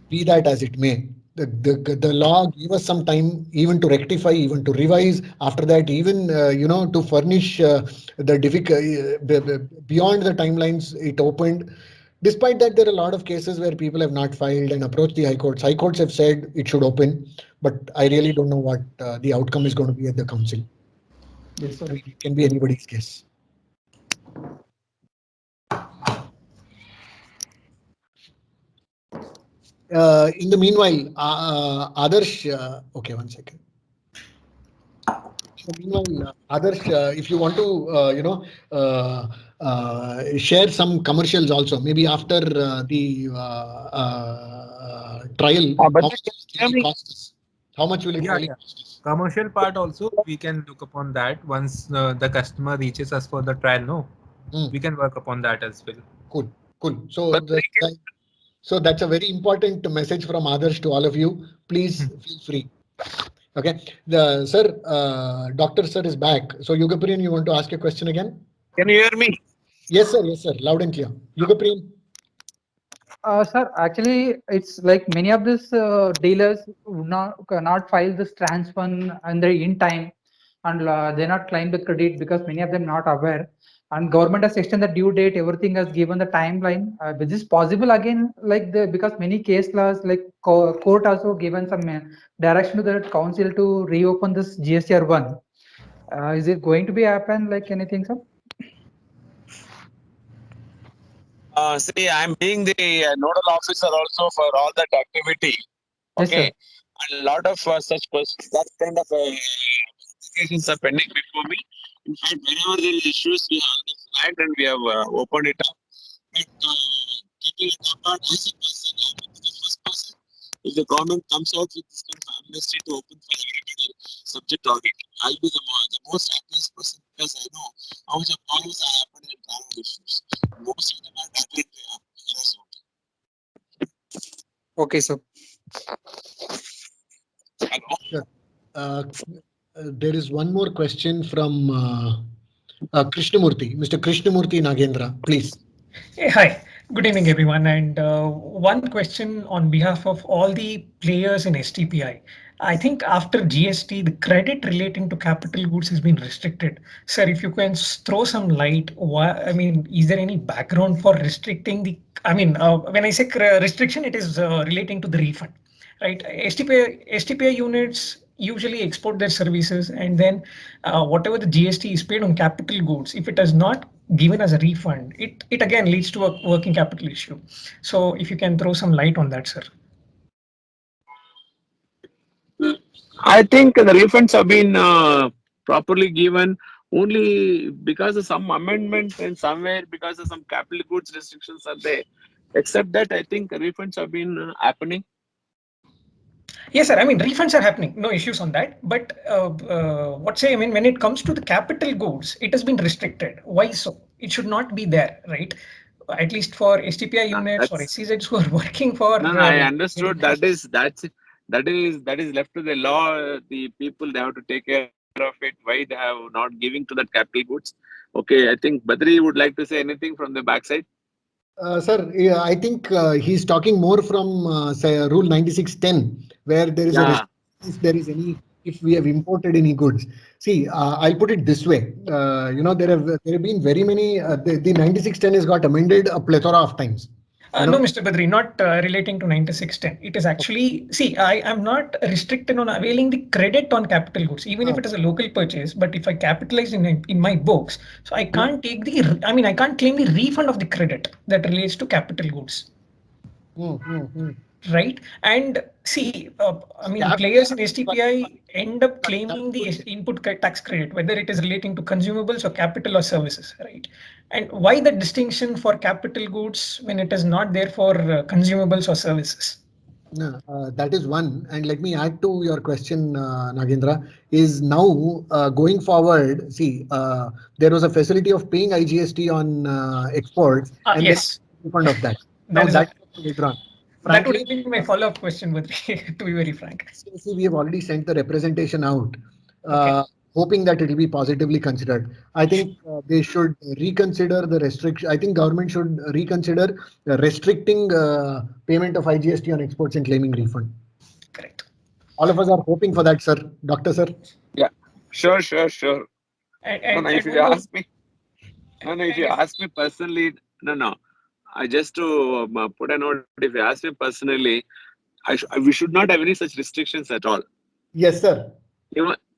Be that as it may, the law gave us some time even to rectify, even to revise. After that, even to furnish the difficult beyond the timelines it opened. Despite that, there are a lot of cases where people have not filed and approached the high courts. High courts have said it should open, but I really don't know what the outcome is going to be at the council. Yes, sir. It can be anybody's guess. In the meanwhile, Adarsh, okay, one second. Meanwhile, Adarsh, if you want to, share some commercials also, maybe after the trial, how much will it really cost us? Commercial part also, we can look upon that once the customer reaches us for the trial. We can work upon that as well. Cool. So that's a very important message from Adarsh to all of you. Please feel free. Okay. Dr. Sir is back. So Yugapriyan, you want to ask a question again? Can you hear me? Yes, sir. Loud and clear. Yugapriyan. Sir, actually, it's like many of these dealers cannot file this transfer and they're in time, and they not claim the credit because many of them not aware. And government has extended the due date. Everything has given the timeline. Is this possible again? Because many case laws, like court also given some direction to the council to reopen this GSTR1. Is it going to be happen like anything, sir? See, I'm being the nodal officer also for all that activity. Okay. Yes, and a lot of such questions, that kind of applications are pending before me. In fact, whenever there is issues, we have flagged and we have opened it up. But keeping it apart as a person, I'm the first person. If the government comes out with this kind of amnesty to open for everybody subject to audit, I'll be the most happiest person because I know how much of problems are happening in travel issues. Most of them are directly okay, sir. There is one more question from Krishnamurthy. Mr. Krishnamurthy Nagendra, please. Hey, hi. Good evening, everyone. And one question on behalf of all the players in STPI. I think after GST, the credit relating to capital goods has been restricted. Sir, if you can throw some light, I mean, is there any background for restricting the, I mean, when I say restriction, it is relating to the refund, right? STPI units usually export their services, and then whatever the GST is paid on capital goods, if it is not given as a refund, it again leads to a working capital issue. So if you can throw some light on that, sir. I think the refunds have been properly given only because of some amendment and somewhere because of some capital goods restrictions are there. Except that, I think refunds have been happening. Yes, sir. I mean, refunds are happening. No issues on that. But I mean, when it comes to the capital goods, it has been restricted. Why so? It should not be there, right? At least for STPI units or SCZs who are working for. No, I understood. That is left to the law. The people, they have to take care of it. Why they have not giving to that capital goods? Okay, I think Badri would like to say anything from the backside. Sir, yeah, I think he's talking more from say Rule 9610, where there is a if there is any, if we have imported any goods. See, I'll put it this way. There have been very many. The 9610 has got amended a plethora of times. No, Mr. Badri, not relating to 9610. It is actually, see, I am not restricted on availing the credit on capital goods, even if it is a local purchase. But if I capitalize in my books, so I can't take the, I mean, I can't claim the refund of the credit that relates to capital goods. Right. And see, I mean, players in STPI end up claiming the input tax credit, whether it is relating to consumables or capital or services, right? And why the distinction for capital goods when it is not there for consumables or services? No, that is one. And let me add to your question, Nagendra, is now going forward, see, there was a facility of paying IGST on exports and yes, refund of that. Now that's later on. That would have been my follow-up question, but to be very frank. See, we have already sent the representation out, hoping that it will be positively considered. I think they should reconsider the restriction. I think government should reconsider restricting payment of IGST on exports and claiming refund. Correct. All of us are hoping for that, sir. Doctor, sir. Yeah, sure. If you ask me personally, no. I just to put a note, if you ask me personally, we should not have any such restrictions at all. Yes, sir.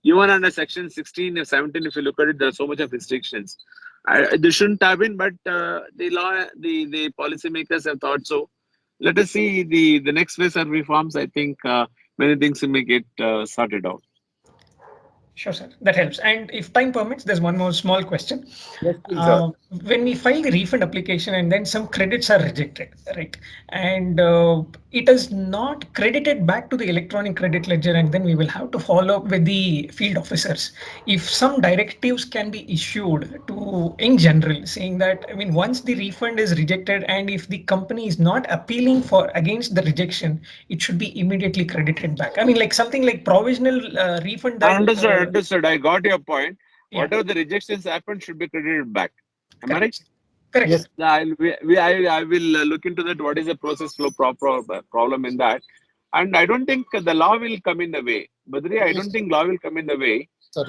Even under section 16 or 17, if you look at it, there are so much of restrictions. They shouldn't have been, but the law, the policymakers have thought so. Let us see the next phase of reforms. I think many things may get sorted out. Sure, sir. That helps. And if time permits, there's one more small question. Yes, please, when we file the refund application and then some credits are rejected, right? And it is not credited back to the electronic credit ledger, and then we will have to follow up with the field officers. If some directives can be issued to, in general, saying that, I mean, once the refund is rejected and if the company is not appealing against the rejection, it should be immediately credited back. I mean, like something like provisional refund. I understood. I got your point. Yeah. Whatever the rejections happen should be credited back. Am I right? Correct. Yes. I will look into that. What is the process flow problem in that? And I don't think the law will come in the way. Badri, I don't think law will come in the way. Sir,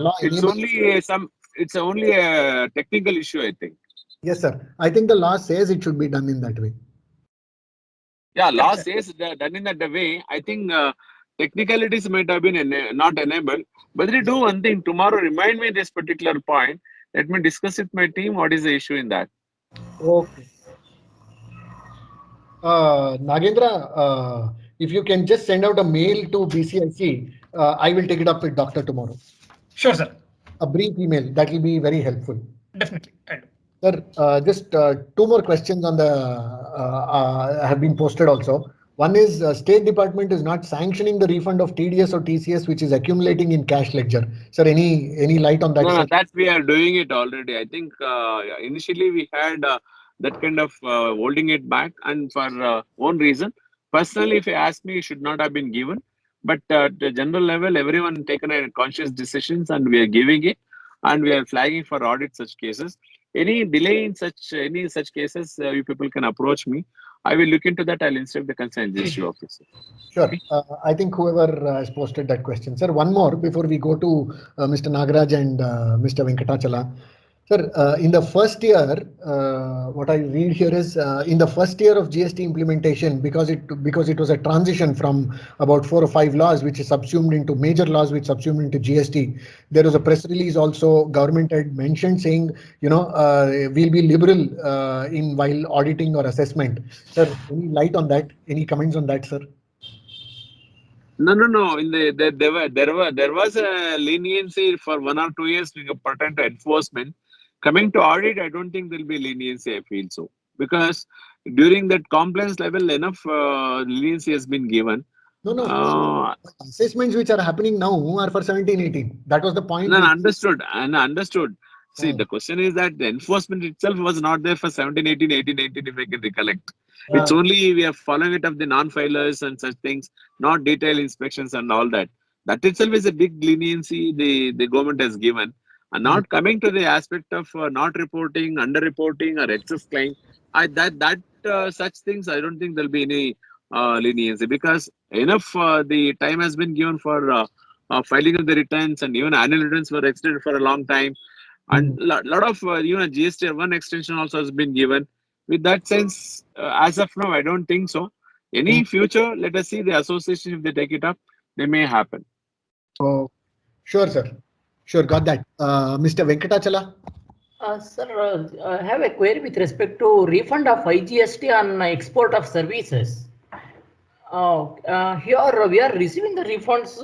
it's only a technical issue, I think. Yes, sir. I think the law says it should be done in that way. Yeah, law says that done in that way. I think technicalities might have been not enabled. Badri, do one thing. Tomorrow, remind me this particular point. Let me discuss with my team. What is the issue in that? Okay. Nagendra, if you can just send out a mail to BCIC, I will take it up with doctor tomorrow. Sure, sir. A brief email, that will be very helpful. Definitely. Sir, just two more questions on the have been posted also. One is State Department is not sanctioning the refund of TDS or TCS, which is accumulating in cash ledger. Sir, any light on that? No, that we are doing it already. I think initially we had that kind of holding it back, and for own reason. Personally, if you ask me, it should not have been given. But at the general level, everyone taken a conscious decisions, and we are giving it, and we are flagging for audit such cases. Any delay in any such cases, you people can approach me. I will look into that. I'll instruct the concerned GST officer. Sure. I think whoever has posted that question. Sir, one more before we go to Mr. Nagaraj and Mr. Venkatachala. Sir, in the first year, what I read here is in the first year of GST implementation, because it was a transition from about 4 or 5 laws which is subsumed into major laws which subsumed into GST. There was a press release also government had mentioned saying, we'll be liberal in while auditing or assessment. Sir, any light on that? Any comments on that, sir? No. In there was a leniency for 1 or 2 years pertaining to enforcement. Coming to audit, I don't think there'll be leniency. I feel so, because during that compliance level, enough leniency has been given. No. Assessments which are happening now are for 17-18. That was the point. No, understood. See, the question is that the enforcement itself was not there for 17-18, 18-19, if I can recollect. It's only we are following it of the non-filers and such things, not detailed inspections and all that. That itself is a big leniency the government has given. And not coming to the aspect of not reporting, under-reporting or excess claim, such things, I don't think there'll be any leniency, because enough the time has been given for filing of the returns, and even annual returns were extended for a long time. And lot of GST1 extension also has been given. With that sense, as of now, I don't think so. Any future, let us see the association, if they take it up, they may happen. Oh, sure, sir. Sure, got that. Mr. Venkatachala? Sir, I have a query with respect to refund of IGST on export of services. Here we are receiving the refunds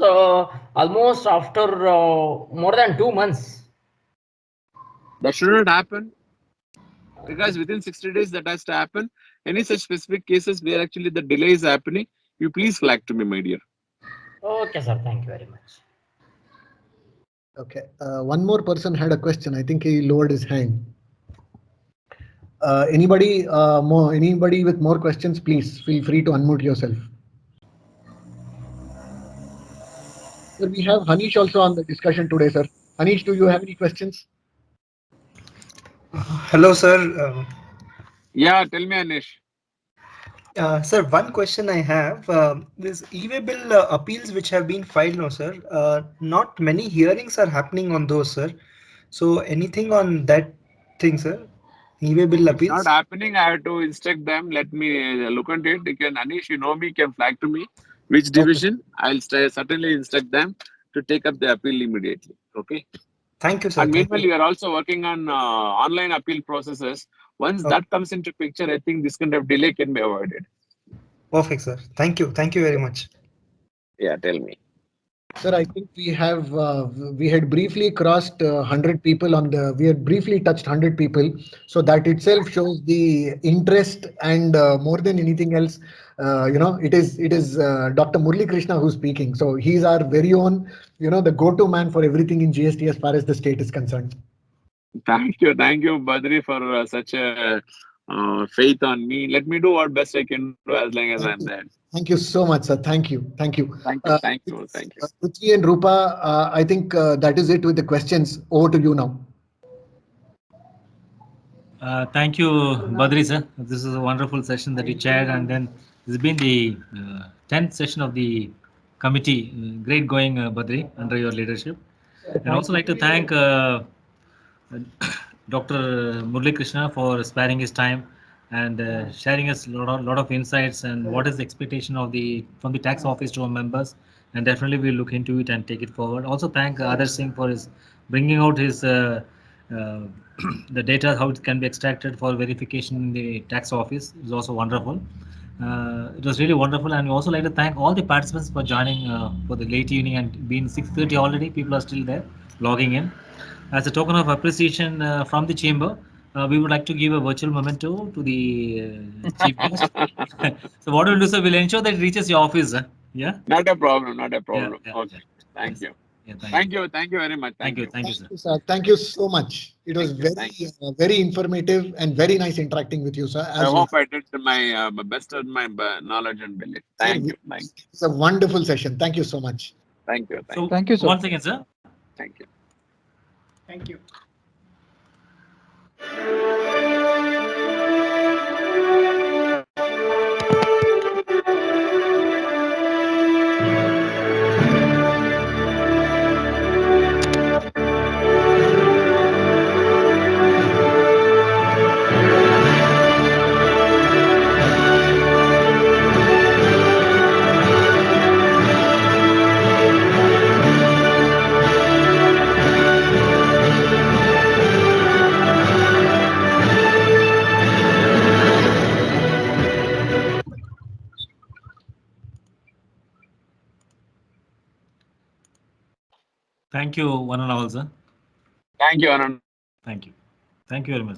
almost after more than 2 months. That should not happen, because within 60 days that has to happen. Any such specific cases where actually the delay is happening, you please flag to me, my dear. Okay, sir. Thank you very much. Okay. One more person had a question. I think he lowered his hand. Anybody with more questions, please feel free to unmute yourself. Sir, we have Hanish also on the discussion today, sir. Hanish, do you have any questions? Hello, sir. Yeah, tell me, Anish. Sir, one question I have. This e-way bill appeals which have been filed now, sir. Not many hearings are happening on those, sir. So anything on that thing, sir? E-way bill appeals? It's not happening. I have to instruct them. Let me look into it. You can, Anish, you know me, can flag to me which division. I'll certainly instruct them to take up the appeal immediately. Okay. Thank you, sir. And meanwhile, we are also working on online appeal processes. Once that comes into picture, I think this kind of delay can be avoided. Perfect, sir. Thank you. Thank you very much. Yeah, tell me. Sir, I think we had briefly crossed 100 people we had briefly touched 100 people. So that itself shows the interest, and more than anything else, it is Dr. Murli Krishna who's speaking. So he's our very own, the go-to man for everything in GST as far as the state is concerned. Thank you, Badri, for such a faith on me. Let me do what best I can do as long as I'm there. Thank you so much, sir. Thank you. Prithvi and Rupa, I think that is it with the questions. Over to you now. Thank you, Badri, sir. This is a wonderful session that you chaired, and then this has been the 10th session of the committee. Great going, Badri, under your leadership. I'd also like to thank Dr. Murli Krishna for sparing his time and sharing us a lot of insights and what is the expectation from the tax office to our members, and definitely we'll look into it and take it forward. Also thank Adarsh Singh for his bringing out his the data, how it can be extracted for verification in the tax office. It was also wonderful. It was really wonderful, and we also like to thank all the participants for joining for the late evening, and being 6:30 already, people are still there logging in. As a token of appreciation from the chamber, we would like to give a virtual memento to the chief guest. So what we'll do, sir, we'll ensure that it reaches your office. Yeah. Not a problem. Okay. Yeah. Thank you. Yeah, thank you very much. Thank you, sir. Thank you so much. It was very informative and very nice interacting with you, sir. I hope I did my best of my knowledge and belief. Thank you. It's a wonderful session. Thank you so much. Thank you. Thank you, sir. Once again, sir. Thank you. Thank you. Thank you, one and all, sir. Thank you, Anand. Thank you. Thank you very much.